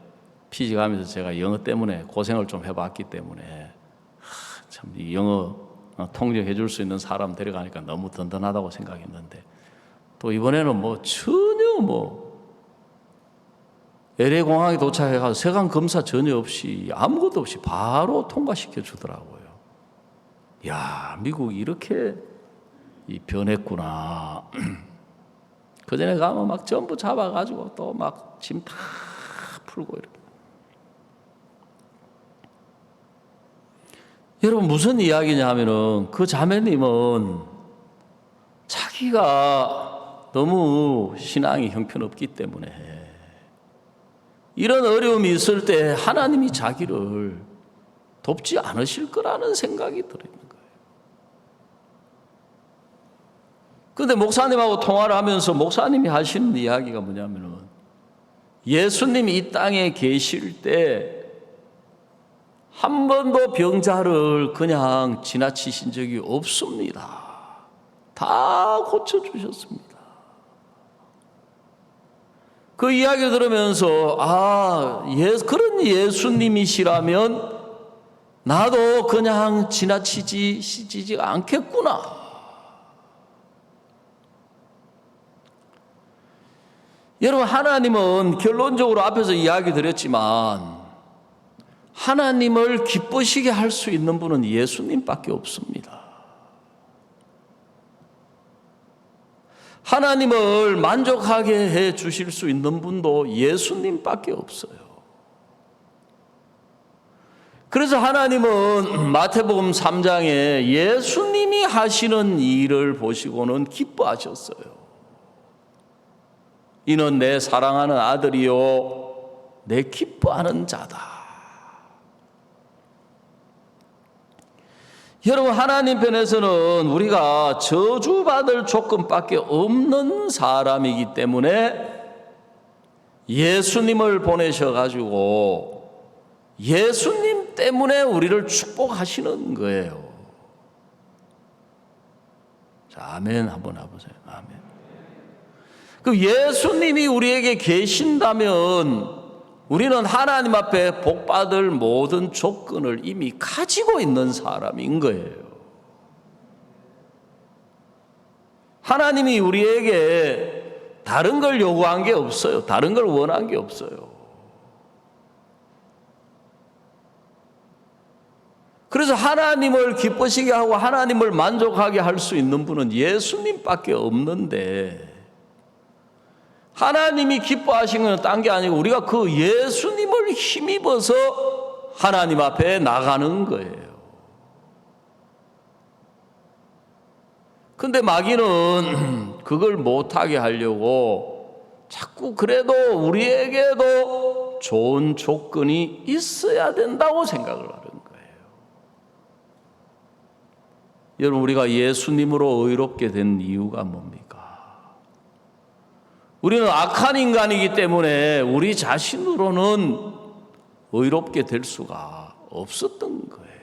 Speaker 1: 피지 가면서 제가 영어 때문에 고생을 좀 해봤기 때문에 참 이 영어 통역해 줄 수 있는 사람 데려가니까 너무 든든하다고 생각했는데 또 이번에는 뭐 전혀 뭐 LA 공항에 도착해가지고 세관 검사 전혀 없이 아무것도 없이 바로 통과시켜 주더라고요. 야, 미국이 이렇게 변했구나. 그 전에 가면 막 전부 잡아가지고 또 막 짐 다 풀고 이렇게. 여러분, 무슨 이야기냐 하면은 그 자매님은 자기가 너무 신앙이 형편없기 때문에 이런 어려움이 있을 때 하나님이 자기를 돕지 않으실 거라는 생각이 들어요. 그런데 목사님하고 통화를 하면서 목사님이 하시는 이야기가 뭐냐면은 예수님이 이 땅에 계실 때 한 번도 병자를 그냥 지나치신 적이 없습니다. 다 고쳐주셨습니다. 그 이야기를 들으면서 그런 예수님이시라면 나도 그냥 지나치지 않겠구나. 여러분, 하나님은 결론적으로 앞에서 이야기 드렸지만 하나님을 기쁘시게 할 수 있는 분은 예수님밖에 없습니다. 하나님을 만족하게 해 주실 수 있는 분도 예수님밖에 없어요. 그래서 하나님은 마태복음 3장에 예수님이 하시는 일을 보시고는 기뻐하셨어요. 이는 내 사랑하는 아들이요 내 기뻐하는 자다. 여러분, 하나님 편에서는 우리가 저주받을 조건밖에 없는 사람이기 때문에 예수님을 보내셔가지고 예수님 때문에 우리를 축복하시는 거예요. 자, 아멘 한번 해보세요. 아멘. 그 예수님이 우리에게 계신다면 우리는 하나님 앞에 복받을 모든 조건을 이미 가지고 있는 사람인 거예요. 하나님이 우리에게 다른 걸 요구한 게 없어요. 다른 걸 원한 게 없어요. 그래서 하나님을 기쁘시게 하고 하나님을 만족하게 할 수 있는 분은 예수님밖에 없는데, 하나님이 기뻐하신 건 딴 게 아니고 우리가 그 예수님을 힘입어서 하나님 앞에 나가는 거예요. 근데 마귀는 그걸 못하게 하려고 자꾸 그래도 우리에게도 좋은 조건이 있어야 된다고 생각을 하는 거예요. 여러분, 우리가 예수님으로 의롭게 된 이유가 뭡니까? 우리는 악한 인간이기 때문에 우리 자신으로는 의롭게 될 수가 없었던 거예요.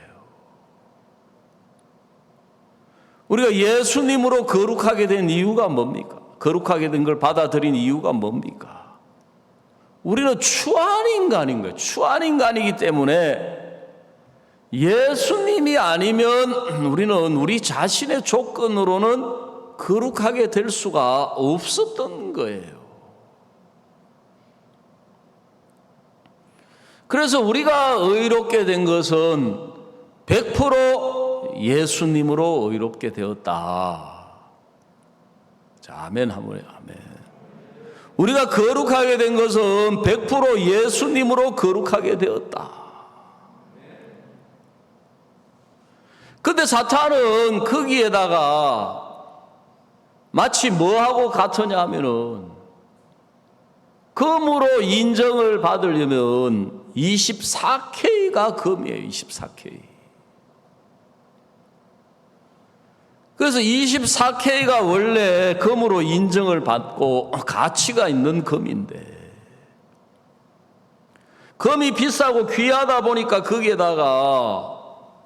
Speaker 1: 우리가 예수님으로 거룩하게 된 이유가 뭡니까? 거룩하게 된 걸 받아들인 이유가 뭡니까? 우리는 추한 인간인 거예요. 추한 인간이기 때문에 예수님이 아니면 우리는 우리 자신의 조건으로는 거룩하게 될 수가 없었던 거예요. 그래서 우리가 의롭게 된 것은 100% 예수님으로 의롭게 되었다. 자, 아멘 한번 해요. 아멘. 우리가 거룩하게 된 것은 100% 예수님으로 거룩하게 되었다. 근데 사탄은 거기에다가 마치 뭐하고 같으냐 하면은, 금으로 인정을 받으려면 24K가 금이에요. 24K. 그래서 24K가 원래 금으로 인정을 받고 가치가 있는 금인데, 금이 비싸고 귀하다 보니까 거기에다가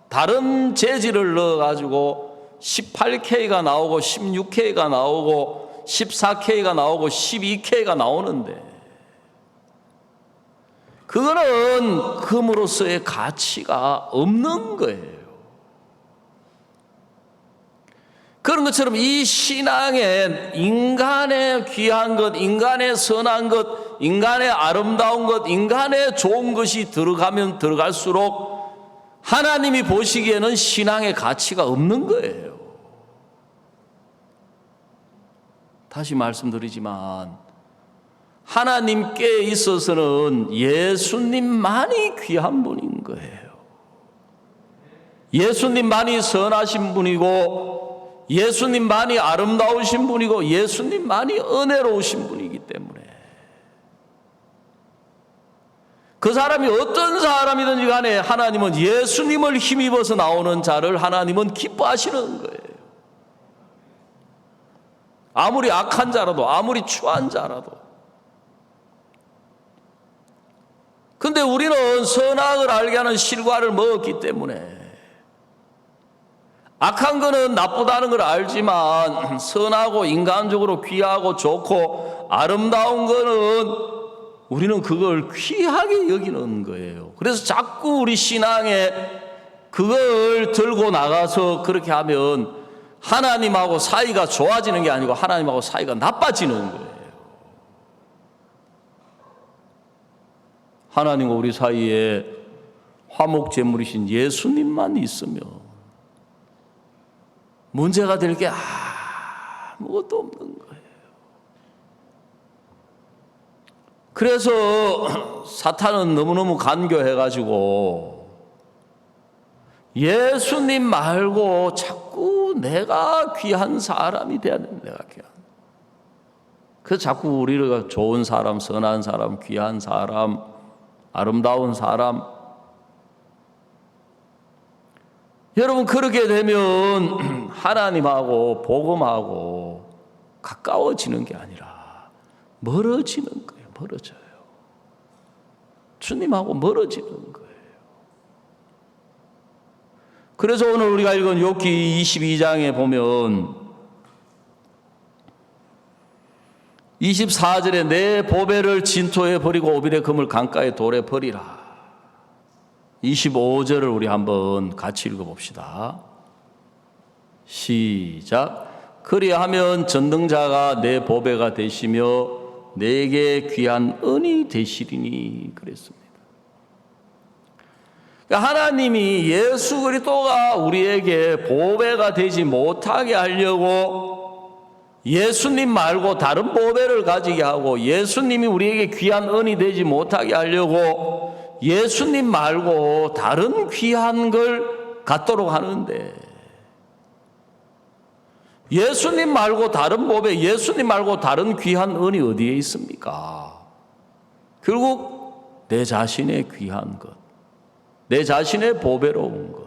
Speaker 1: 다른 재질을 넣어가지고 18K가 나오고 16K가 나오고 14K가 나오고 12K가 나오는데, 그거는 금으로서의 가치가 없는 거예요. 그런 것처럼 이 신앙에 인간의 귀한 것, 인간의 선한 것, 인간의 아름다운 것, 인간의 좋은 것이 들어가면 들어갈수록 하나님이 보시기에는 신앙의 가치가 없는 거예요. 다시 말씀드리지만 하나님께 있어서는 예수님만이 귀한 분인 거예요. 예수님만이 선하신 분이고, 예수님만이 아름다우신 분이고, 예수님만이 은혜로우신 분이기 때문에 그 사람이 어떤 사람이든지 간에 하나님은 예수님을 힘입어서 나오는 자를 하나님은 기뻐하시는 거예요. 아무리 악한 자라도, 아무리 추한 자라도. 근데 우리는 선악을 알게 하는 실과를 먹었기 때문에 악한 거는 나쁘다는 걸 알지만 선하고 인간적으로 귀하고 좋고 아름다운 거는 우리는 그걸 귀하게 여기는 거예요. 그래서 자꾸 우리 신앙에 그걸 들고 나가서 그렇게 하면 하나님하고 사이가 좋아지는 게 아니고 하나님하고 사이가 나빠지는 거예요. 하나님과 우리 사이에 화목제물이신 예수님만 있으면 문제가 될 게 아무것도 없는 거예요. 그래서 사탄은 너무너무 간교해가지고 예수님 말고 자꾸 내가 귀한 사람이 돼야 된다. 내가 귀한. 그래서 자꾸 우리가 좋은 사람, 선한 사람, 귀한 사람, 아름다운 사람. 여러분, 그렇게 되면 하나님하고 복음하고 가까워지는 게 아니라 멀어지는 거예요. 멀어져요. 주님하고 멀어지는 거예요. 그래서 오늘 우리가 읽은 욥기 22장에 보면 24절에 내 보배를 진토에 버리고 오빌의 금을 강가에 돌에 버리라. 25절을 우리 한번 같이 읽어봅시다. 시작. 그리하면 전능자가 내 보배가 되시며 내게 귀한 은이 되시리니 그랬습니다. 하나님이 예수 그리스도가 우리에게 보배가 되지 못하게 하려고 예수님 말고 다른 보배를 가지게 하고 예수님이 우리에게 귀한 은이 되지 못하게 하려고 예수님 말고 다른 귀한 걸 갖도록 하는데 예수님 말고 다른 보배, 예수님 말고 다른 귀한 은이 어디에 있습니까? 결국 내 자신의 귀한 것, 내 자신의 보배로운 것,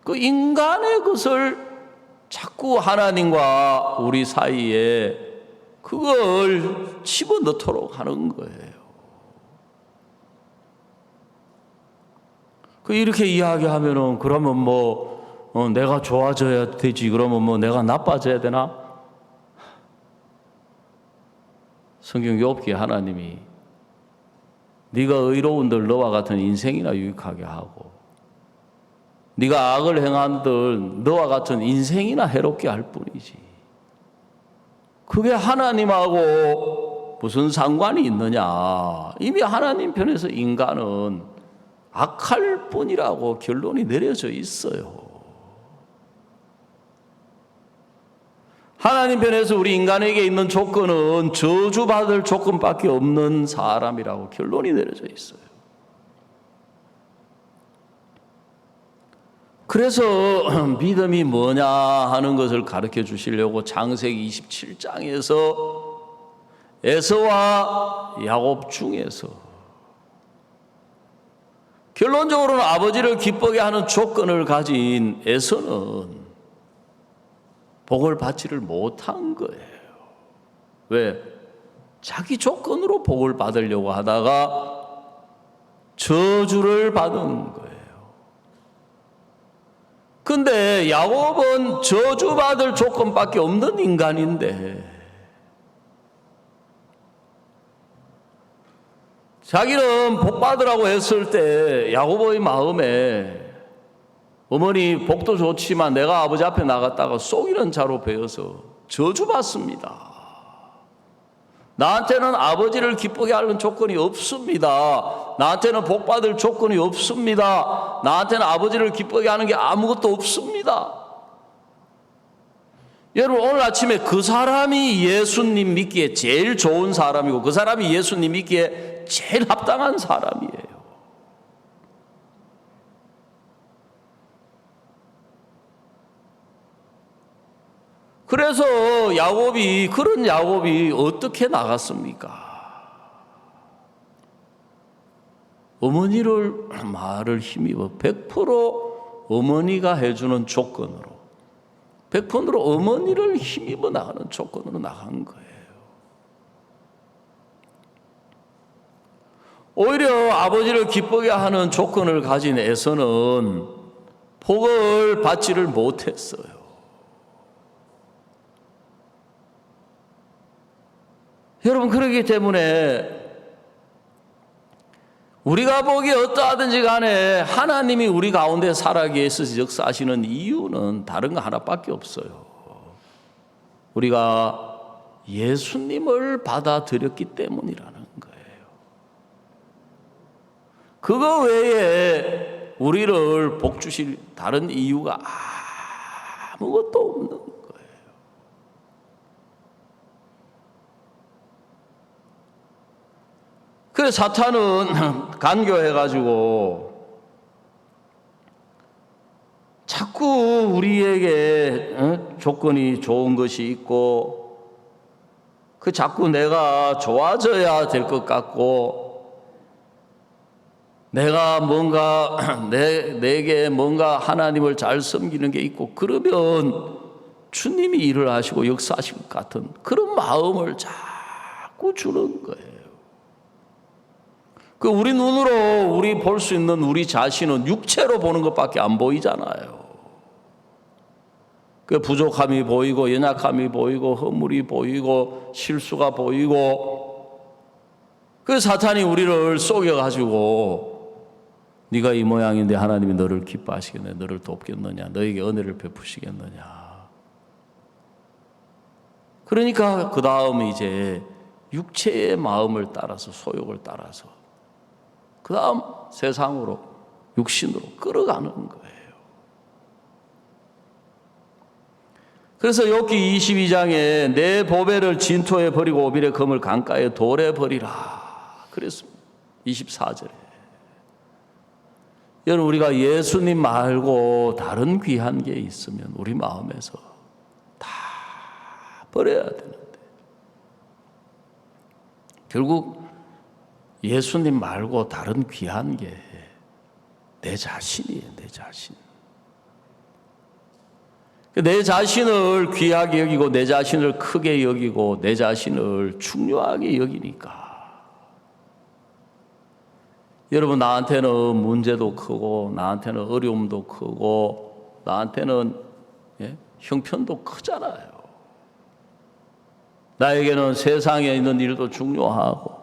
Speaker 1: 그 인간의 것을 자꾸 하나님과 우리 사이에 그걸 집어넣도록 하는 거예요. 이렇게 이야기하면은 그러면 내가 좋아져야 되지, 그러면 내가 나빠져야 되나? 성경 욥기에 하나님이 네가 의로운들 너와 같은 인생이나 유익하게 하고 네가 악을 행한들 너와 같은 인생이나 해롭게 할 뿐이지. 그게 하나님하고 무슨 상관이 있느냐. 이미 하나님 편에서 인간은 악할 뿐이라고 결론이 내려져 있어요. 하나님 편에서 우리 인간에게 있는 조건은 저주받을 조건밖에 없는 사람이라고 결론이 내려져 있어요. 그래서 믿음이 뭐냐 하는 것을 가르쳐 주시려고 창세기 27장에서 에서와 야곱 중에서 결론적으로는 아버지를 기쁘게 하는 조건을 가진 에서는 복을 받지를 못한 거예요. 왜? 자기 조건으로 복을 받으려고 하다가 저주를 받은 거예요. 근데 야곱은 저주받을 조건밖에 없는 인간인데 자기는 복 받으라고 했을 때 야곱의 마음에 어머니 복도 좋지만 내가 아버지 앞에 나갔다가 속이는 자로 배어서 저주받습니다. 나한테는 아버지를 기쁘게 하는 조건이 없습니다. 나한테는 복 받을 조건이 없습니다. 나한테는 아버지를 기쁘게 하는 게 아무것도 없습니다. 여러분, 오늘 아침에 그 사람이 예수님 믿기에 제일 좋은 사람이고 그 사람이 예수님 믿기에 제일 합당한 사람이에요. 그래서 그런 야곱이 어떻게 나갔습니까? 어머니를 말을 힘입어 100% 어머니가 해주는 조건으로 100% 어머니를 힘입어 나가는 조건으로 나간 거예요. 오히려 아버지를 기쁘게 하는 조건을 가진 에서는 복을 받지를 못했어요. 여러분, 그렇기 때문에 우리가 보기 어떠하든지 간에 하나님이 우리 가운데 살아계기 위해서 역사하시는 이유는 다른 거 하나밖에 없어요. 우리가 예수님을 받아들였기 때문이라는 거예요. 그거 외에 우리를 복 주실 다른 이유가 아무것도 없는 거예요. 그래서 사탄은 간교해가지고 우리에게 조건이 좋은 것이 있고 자꾸 내가 좋아져야 될 것 같고 내가 뭔가 내게 뭔가 하나님을 잘 섬기는 게 있고 그러면 주님이 일을 하시고 역사하실 것 같은 그런 마음을 자꾸 주는 거예요. 우리 눈으로 우리 볼 수 있는 우리 자신은 육체로 보는 것밖에 안 보이잖아요. 부족함이 보이고 연약함이 보이고 허물이 보이고 실수가 보이고 사탄이 우리를 속여가지고 네가 이 모양인데 하나님이 너를 기뻐하시겠느냐, 너를 돕겠느냐, 너에게 은혜를 베푸시겠느냐. 그러니까 그 다음 이제 육체의 마음을 따라서 소욕을 따라서 그 다음 세상으로 육신으로 끌어가는 거예요. 그래서 욥기 22장에 내 보배를 진토에 버리고 오빌의 금을 강가에 돌에 버리라 그랬습니다. 24절에. 여러분 우리가 예수님 말고 다른 귀한 게 있으면 우리 마음에서 다 버려야 되는데 결국 예수님 말고 다른 귀한 게 내 자신이에요. 내 자신. 내 자신을 귀하게 여기고 내 자신을 크게 여기고 내 자신을 중요하게 여기니까 여러분 나한테는 문제도 크고 나한테는 어려움도 크고 나한테는 형편도 크잖아요. 나에게는 세상에 있는 일도 중요하고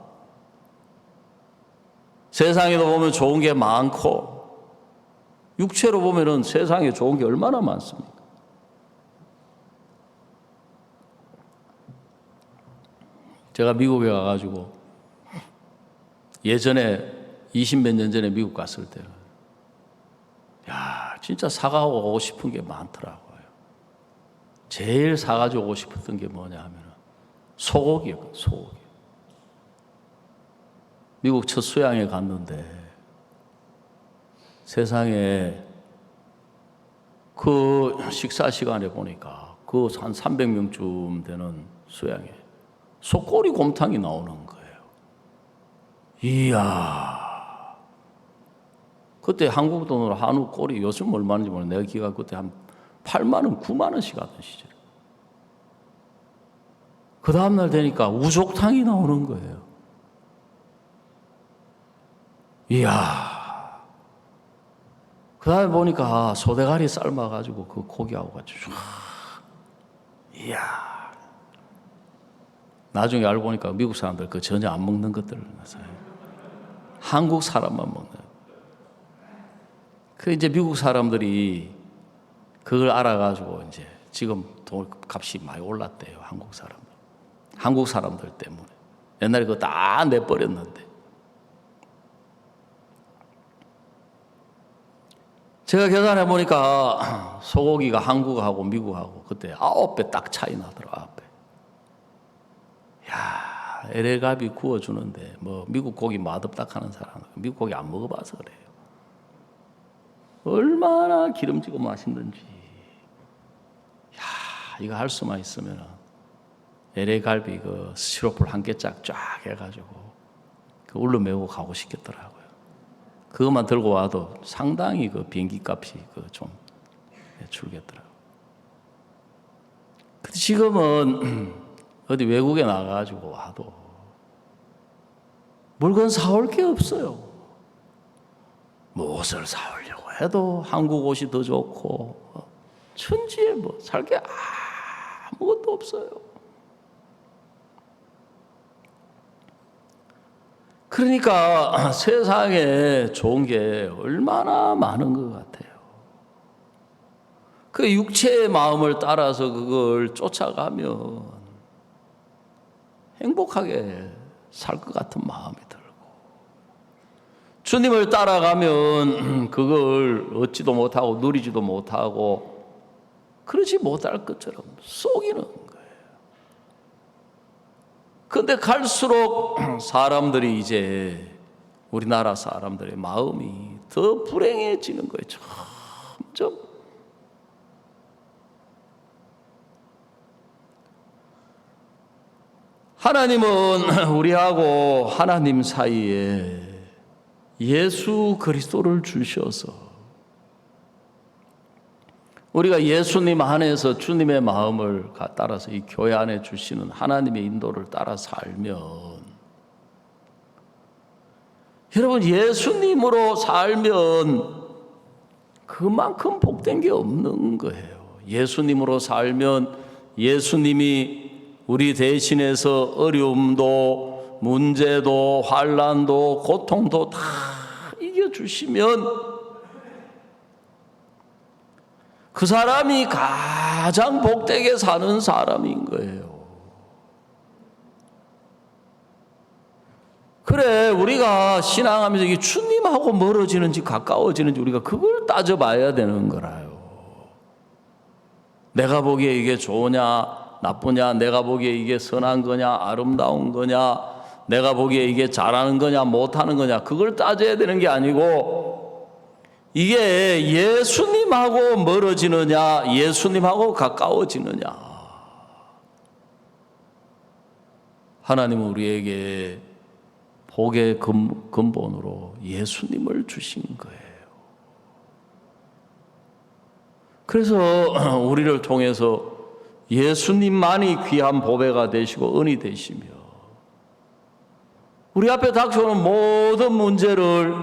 Speaker 1: 세상에도 보면 좋은 게 많고 육체로 보면은 세상에 좋은 게 얼마나 많습니까? 제가 미국에 가가지고 예전에 20몇 년 전에 미국 갔을 때 진짜 사가고 오고 싶은 게 많더라고요. 제일 사가지고 오고 싶었던 게 뭐냐 하면 소고기였거든요. 소고기. 미국 첫 수양에 갔는데 세상에 식사 시간에 보니까 한 300명쯤 되는 수양에 소꼬리 곰탕이 나오는 거예요. 이야. 그때 한국 돈으로 한우 꼬리 요즘 얼마인지 모르겠는데 내가 기가 그때 한 8만 원, 9만 원씩 하던 시절. 그 다음날 되니까 우족탕이 나오는 거예요. 이야. 그 다음에 보니까 소대가리 삶아가지고 그 고기하고 같이 쫙. 이야. 나중에 알고 보니까 미국 사람들 전혀 안 먹는 것들을 한국 사람만 먹는. 이제 미국 사람들이 그걸 알아가지고 이제 지금 돈 값이 많이 올랐대요. 한국 사람들 때문에. 옛날에 그거 다 내버렸는데. 제가 계산해 보니까 소고기가 한국하고 미국하고 그때 9배 딱 차이 나더라고요. 9배. 야, LA갈비 구워주는데 뭐 미국 고기 맛없다 하는 사람은 미국 고기 안 먹어봐서 그래요. 얼마나 기름지고 맛있는지. 야, 이거 할 수만 있으면 LA갈비 시로폴 한 개짝 쫙 해가지고 울로 메고 가고 싶겠더라고요. 그것만 들고 와도 상당히 비행기 값이 좀 줄겠더라고요. 근데 지금은 어디 외국에 나가가지고 와도 물건 사올 게 없어요. 뭐 옷을 사오려고 해도 한국 옷이 더 좋고 천지에 살 게 아무것도 없어요. 그러니까 세상에 좋은 게 얼마나 많은 것 같아요. 육체의 마음을 따라서 그걸 쫓아가면 행복하게 살 것 같은 마음이 들고 주님을 따라가면 그걸 얻지도 못하고 누리지도 못하고 그러지 못할 것처럼 속이는 거예요. 그런데 갈수록 사람들이 이제 우리나라 사람들의 마음이 더 불행해지는 거예요. 점점 하나님은 우리하고 하나님 사이에 예수 그리스도를 주셔서 우리가 예수님 안에서 주님의 마음을 따라서 이 교회 안에 주시는 하나님의 인도를 따라 살면, 여러분, 예수님으로 살면 그만큼 복된 게 없는 거예요. 예수님으로 살면 예수님이 우리 대신해서 어려움도 문제도 환난도 고통도 다 이겨주시면 그 사람이 가장 복되게 사는 사람인 거예요. 그래, 우리가 신앙하면서 이게 주님하고 멀어지는지 가까워지는지 우리가 그걸 따져봐야 되는 거라요. 내가 보기에 이게 좋으냐 나쁘냐, 내가 보기에 이게 선한 거냐 아름다운 거냐, 내가 보기에 이게 잘하는 거냐 못하는 거냐, 그걸 따져야 되는 게 아니고 이게 예수님하고 멀어지느냐 예수님하고 가까워지느냐. 하나님은 우리에게 복의 근본으로 예수님을 주신 거예요. 그래서 우리를 통해서 예수님만이 귀한 보배가 되시고 은이 되시며 우리 앞에 닥쳐오는 모든 문제를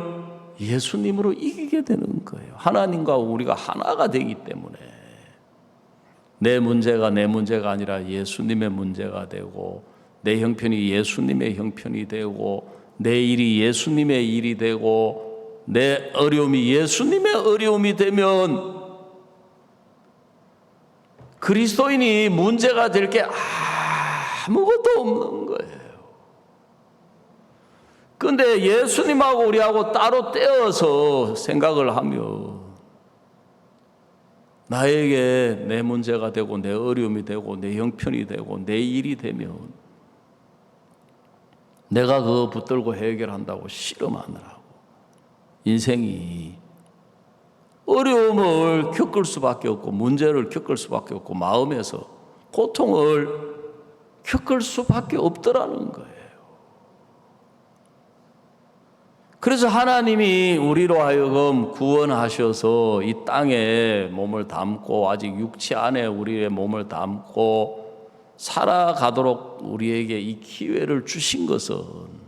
Speaker 1: 예수님으로 이기게 되는 거예요. 하나님과 우리가 하나가 되기 때문에 내 문제가 내 문제가 아니라 예수님의 문제가 되고, 내 형편이 예수님의 형편이 되고, 내 일이 예수님의 일이 되고, 내 어려움이 예수님의 어려움이 되면 그리스도인이 문제가 될 게 아무것도 없는 거예요. 그런데 예수님하고 우리하고 따로 떼어서 생각을 하면 나에게 내 문제가 되고 내 어려움이 되고 내 형편이 되고 내 일이 되면 내가 그거 붙들고 해결한다고 실험하느라고 인생이 어려움을 겪을 수밖에 없고 문제를 겪을 수밖에 없고 마음에서 고통을 겪을 수밖에 없더라는 거예요. 그래서 하나님이 우리로 하여금 구원하셔서 이 땅에 몸을 담고 아직 육체 안에 우리의 몸을 담고 살아가도록 우리에게 이 기회를 주신 것은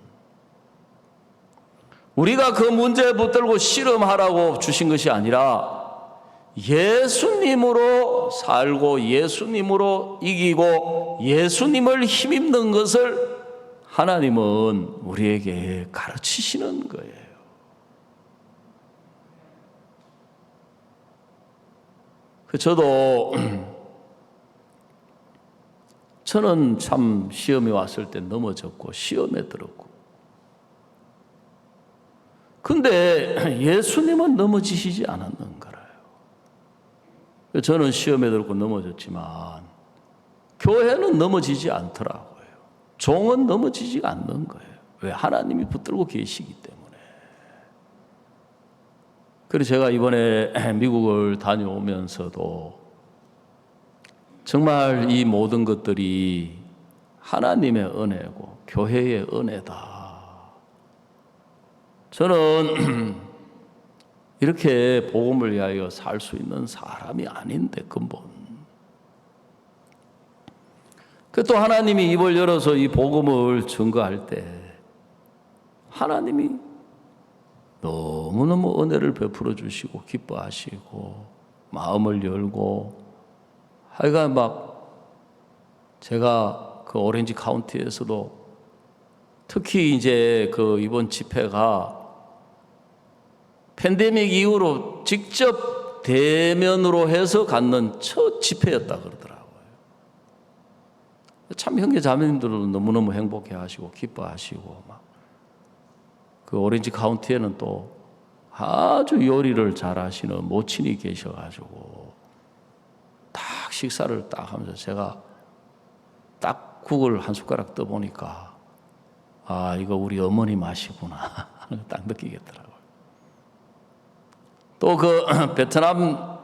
Speaker 1: 우리가 그 문제 붙들고 실험하라고 주신 것이 아니라 예수님으로 살고 예수님으로 이기고 예수님을 힘입는 것을 하나님은 우리에게 가르치시는 거예요. 저는 참 시험이 왔을 때 넘어졌고 시험에 들었고, 근데 예수님은 넘어지시지 않았는 거예요. 저는 시험에 들고 넘어졌지만 교회는 넘어지지 않더라고요. 종은 넘어지지 않는 거예요. 왜? 하나님이 붙들고 계시기 때문에. 그래서 제가 이번에 미국을 다녀오면서도 정말 이 모든 것들이 하나님의 은혜고 교회의 은혜다. 저는 이렇게 복음을 위하여 살 수 있는 사람이 아닌데 근본. 또 하나님이 입을 열어서 이 복음을 증거할 때 하나님이 너무너무 은혜를 베풀어 주시고 기뻐하시고 마음을 열고, 하여간 막 제가 그 오렌지 카운티에서도 특히 이제 그 이번 집회가 팬데믹 이후로 직접 대면으로 해서 갖는 첫 집회였다 그러더라고요. 참 형제 자매님들은 너무너무 행복해 하시고 기뻐하시고 막 그 오렌지 카운티에는 또 아주 요리를 잘 하시는 모친이 계셔가지고 딱 식사를 딱 하면서 제가 딱 국을 한 숟가락 떠보니까 아, 이거 우리 어머니 맛이구나 하는 거 딱 느끼겠더라고요. 또 그 베트남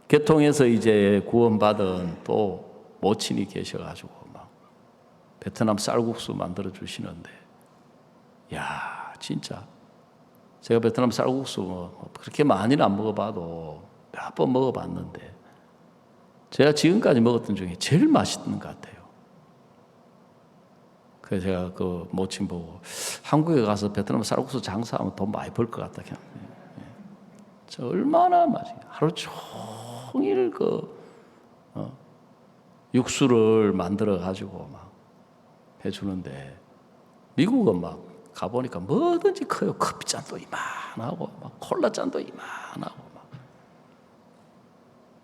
Speaker 1: 계통에서 이제 구원받은 또 모친이 계셔가지고 막 베트남 쌀국수 만들어 주시는데, 야, 진짜 제가 베트남 쌀국수 뭐 그렇게 많이는 안 먹어봐도 몇 번 먹어봤는데 제가 지금까지 먹었던 중에 제일 맛있는 것 같아요. 그래서 제가 그 모친 보고 한국에 가서 베트남 쌀국수 장사하면 돈 많이 벌 것 같다. 그냥. 저 얼마나 맛있게 하루 종일 육수를 만들어 가지고 막 해주는데, 미국은 막 가보니까 뭐든지 커요. 커피잔도 이만하고 막 콜라잔도 이만하고 막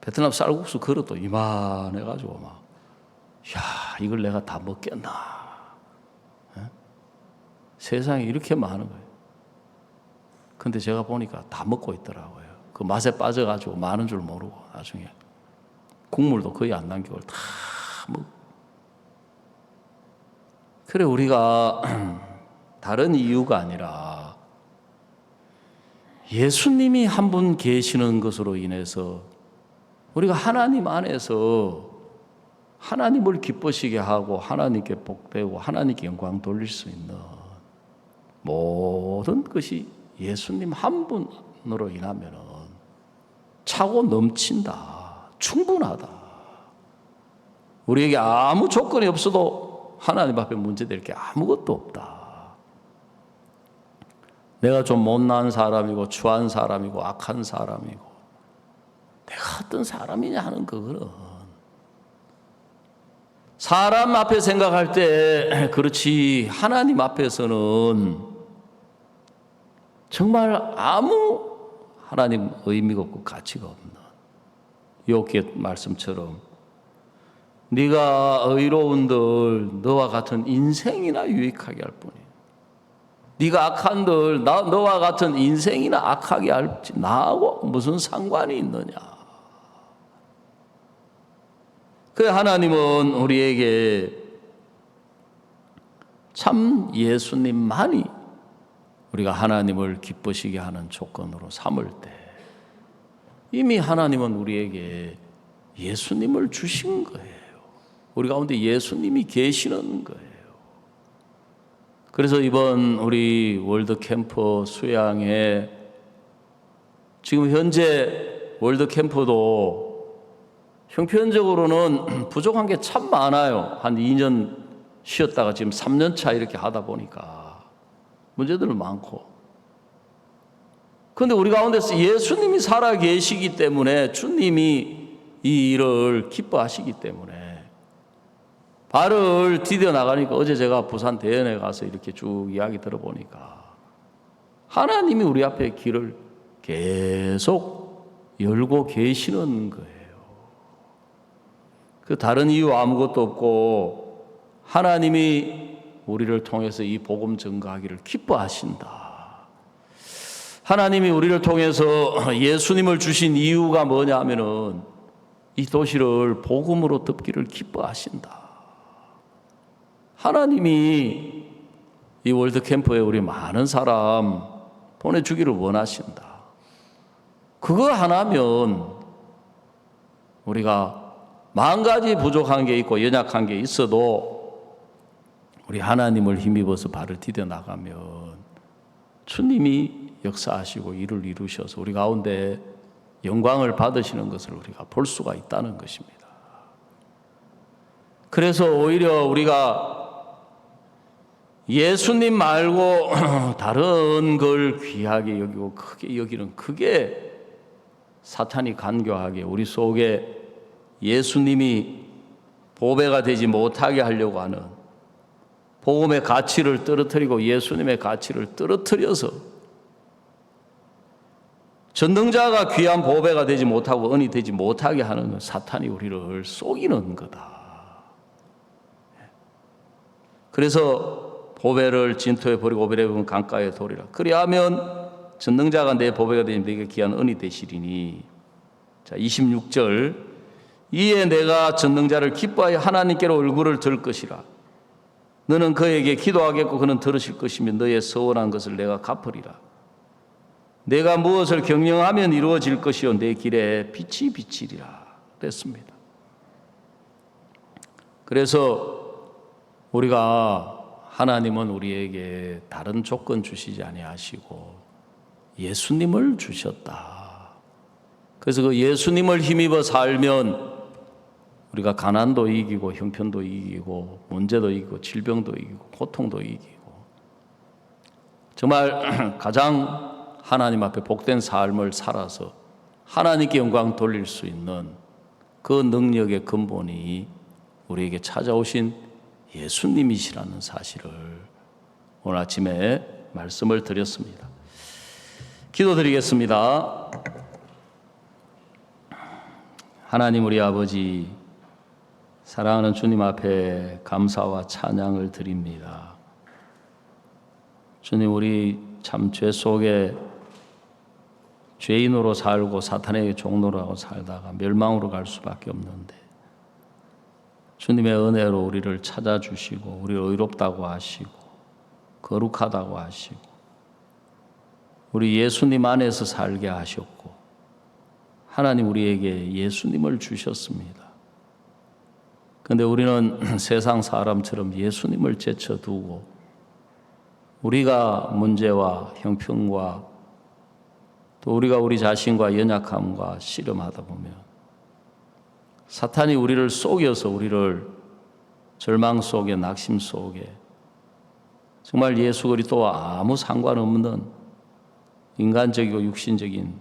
Speaker 1: 베트남 쌀국수 그릇도 이만해가지고 막, 야, 이걸 내가 다 먹겠나? 에? 세상에 이렇게 많은 거예요. 근데 제가 보니까 다 먹고 있더라고요. 그 맛에 빠져가지고 많은 줄 모르고 나중에 국물도 거의 안 남기고 다 먹고. 그래, 우리가 다른 이유가 아니라 예수님이 한 분 계시는 것으로 인해서 우리가 하나님 안에서 하나님을 기쁘시게 하고 하나님께 복되고 하나님께 영광 돌릴 수 있는 모든 것이 예수님 한 분으로 인하면 차고 넘친다, 충분하다. 우리에게 아무 조건이 없어도 하나님 앞에 문제될 게 아무것도 없다. 내가 좀 못난 사람이고 추한 사람이고 악한 사람이고 내가 어떤 사람이냐 하는 그거는 사람 앞에 생각할 때 그렇지, 하나님 앞에서는 정말 아무 하나님 의미가 없고 가치가 없는, 욥기의 말씀처럼 네가 의로운들 너와 같은 인생이나 유익하게 할 뿐이야. 네가 악한들 너와 같은 인생이나 악하게 할지 나하고 무슨 상관이 있느냐. 그래, 하나님은 우리에게 참 예수님만이 우리가 하나님을 기쁘시게 하는 조건으로 삼을 때 이미 하나님은 우리에게 예수님을 주신 거예요. 우리 가운데 예수님이 계시는 거예요. 그래서 이번 우리 월드캠프 수양회, 지금 현재 월드캠프도 형편적으로는 부족한 게 참 많아요. 한 2년 쉬었다가 지금 3년 차 이렇게 하다 보니까 문제들 많고. 그런데 우리 가운데서 예수님이 살아 계시기 때문에, 주님이 이 일을 기뻐하시기 때문에 발을 디뎌 나가니까, 어제 제가 부산 대연에 가서 이렇게 쭉 이야기 들어보니까 하나님이 우리 앞에 길을 계속 열고 계시는 거예요. 그 다른 이유 아무것도 없고 하나님이 우리를 통해서 이 복음 전가하기를 기뻐하신다. 하나님이 우리를 통해서 예수님을 주신 이유가 뭐냐 하면은 이 도시를 복음으로 덮기를 기뻐하신다. 하나님이 이 월드캠프에 우리 많은 사람 보내주기를 원하신다. 그거 하나면 우리가 만 가지 부족한 게 있고 연약한 게 있어도 우리 하나님을 힘입어서 발을 디뎌 나가면 주님이 역사하시고 일을 이루셔서 우리 가운데 영광을 받으시는 것을 우리가 볼 수가 있다는 것입니다. 그래서 오히려 우리가 예수님 말고 다른 걸 귀하게 여기고 크게 여기는, 그게 사탄이 간교하게 우리 속에 예수님이 보배가 되지 못하게 하려고 하는 복음의 가치를 떨어뜨리고 예수님의 가치를 떨어뜨려서 전능자가 귀한 보배가 되지 못하고 은이 되지 못하게 하는 사탄이 우리를 속이는 거다. 그래서 보배를 진토에 버리고 오벨에 보면 강가에 돌이라. 그리하면 전능자가 내 보배가 되니 내게 귀한 은이 되시리니. 자, 26절. 이에 내가 전능자를 기뻐하여 하나님께로 얼굴을 들 것이라. 너는 그에게 기도하겠고 그는 들으실 것이며 너의 서원한 것을 내가 갚으리라. 내가 무엇을 경영하면 이루어질 것이요 내 길에 빛이 비치리라. 그랬습니다. 그래서 우리가 하나님은 우리에게 다른 조건 주시지 아니하시고 예수님을 주셨다. 그래서 그 예수님을 힘입어 살면 우리가 가난도 이기고 형편도 이기고 문제도 이기고 질병도 이기고 고통도 이기고 정말 가장 하나님 앞에 복된 삶을 살아서 하나님께 영광 돌릴 수 있는 그 능력의 근본이 우리에게 찾아오신 예수님이시라는 사실을 오늘 아침에 말씀을 드렸습니다. 기도드리겠습니다. 하나님 우리 아버지, 사랑하는 주님 앞에 감사와 찬양을 드립니다. 주님, 우리 참 죄 속에 죄인으로 살고 사탄의 종노릇하고 살다가 멸망으로 갈 수밖에 없는데 주님의 은혜로 우리를 찾아주시고 우리를 의롭다고 하시고 거룩하다고 하시고 우리 예수님 안에서 살게 하셨고 하나님 우리에게 예수님을 주셨습니다. 그런데 우리는 세상 사람처럼 예수님을 제쳐두고 우리가 문제와 형편과 또 우리가 우리 자신과 연약함과 씨름하다 보면 사탄이 우리를 속여서 우리를 절망 속에 낙심 속에 정말 예수 그리스도와 아무 상관없는 인간적이고 육신적인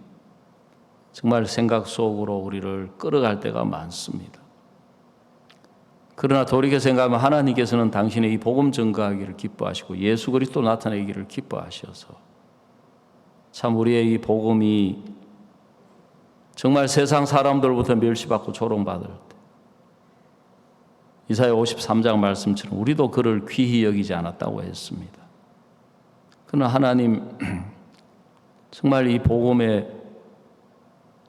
Speaker 1: 정말 생각 속으로 우리를 끌어갈 때가 많습니다. 그러나 돌이켜 생각하면 하나님께서는 당신의 이 복음 전가하기를 기뻐하시고 예수 그리스도 나타내기를 기뻐하셔서 참 우리의 이 복음이 정말 세상 사람들부터 멸시받고 조롱받을 때 이사야 53장 말씀처럼 우리도 그를 귀히 여기지 않았다고 했습니다. 그러나 하나님 정말 이 복음에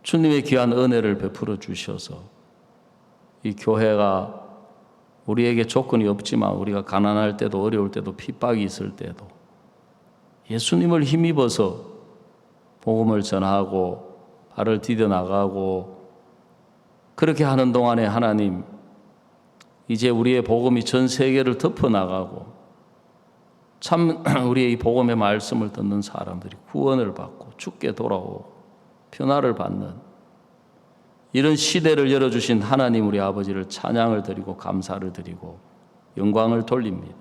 Speaker 1: 주님의 귀한 은혜를 베풀어 주셔서 이 교회가 우리에게 조건이 없지만 우리가 가난할 때도 어려울 때도 핍박이 있을 때도 예수님을 힘입어서 복음을 전하고 발을 디뎌 나가고 그렇게 하는 동안에 하나님 이제 우리의 복음이 전 세계를 덮어 나가고 참 우리의 이 복음의 말씀을 듣는 사람들이 구원을 받고 죽게 돌아오고 변화를 받는 이런 시대를 열어주신 하나님 우리 아버지를 찬양을 드리고 감사를 드리고 영광을 돌립니다.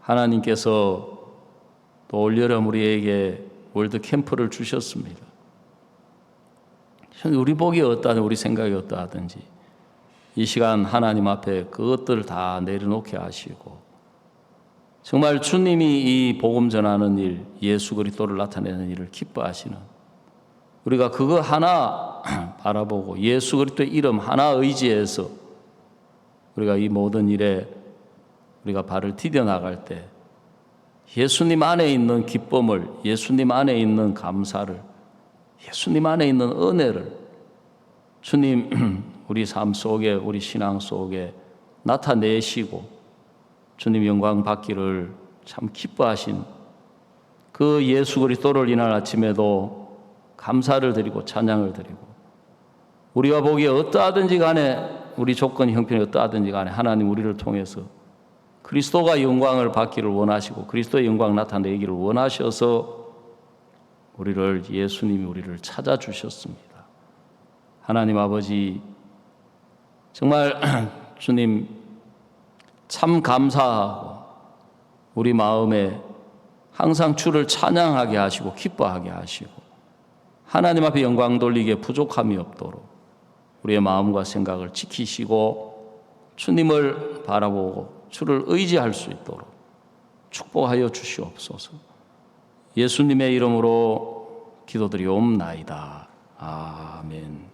Speaker 1: 하나님께서 또 올여름 우리에게 월드 캠프를 주셨습니다. 우리 복이 어떠하든지 우리 생각이 어떠하든지 이 시간 하나님 앞에 그것들을 다 내려놓게 하시고 정말 주님이 이 복음 전하는 일, 예수 그리스도를 나타내는 일을 기뻐하시는 우리가 그거 하나 바라보고 예수 그리스도의 이름 하나 의지해서 우리가 이 모든 일에 우리가 발을 디뎌 나갈 때 예수님 안에 있는 기쁨을, 예수님 안에 있는 감사를, 예수님 안에 있는 은혜를 주님 우리 삶 속에 우리 신앙 속에 나타내시고 주님 영광 받기를 참 기뻐하신 그 예수 그리스도를 이날 아침에도 감사를 드리고 찬양을 드리고 우리가 보기에 어떠하든지 간에 우리 조건이 형편이 어떠하든지 간에 하나님 우리를 통해서 그리스도가 영광을 받기를 원하시고 그리스도의 영광 나타내기를 원하셔서 우리를 예수님이 우리를 찾아주셨습니다. 하나님 아버지 정말 주님 참 감사하고 우리 마음에 항상 주를 찬양하게 하시고 기뻐하게 하시고 하나님 앞에 영광 돌리기에 부족함이 없도록 우리의 마음과 생각을 지키시고 주님을 바라보고 주를 의지할 수 있도록 축복하여 주시옵소서. 예수님의 이름으로 기도드리옵나이다. 아멘.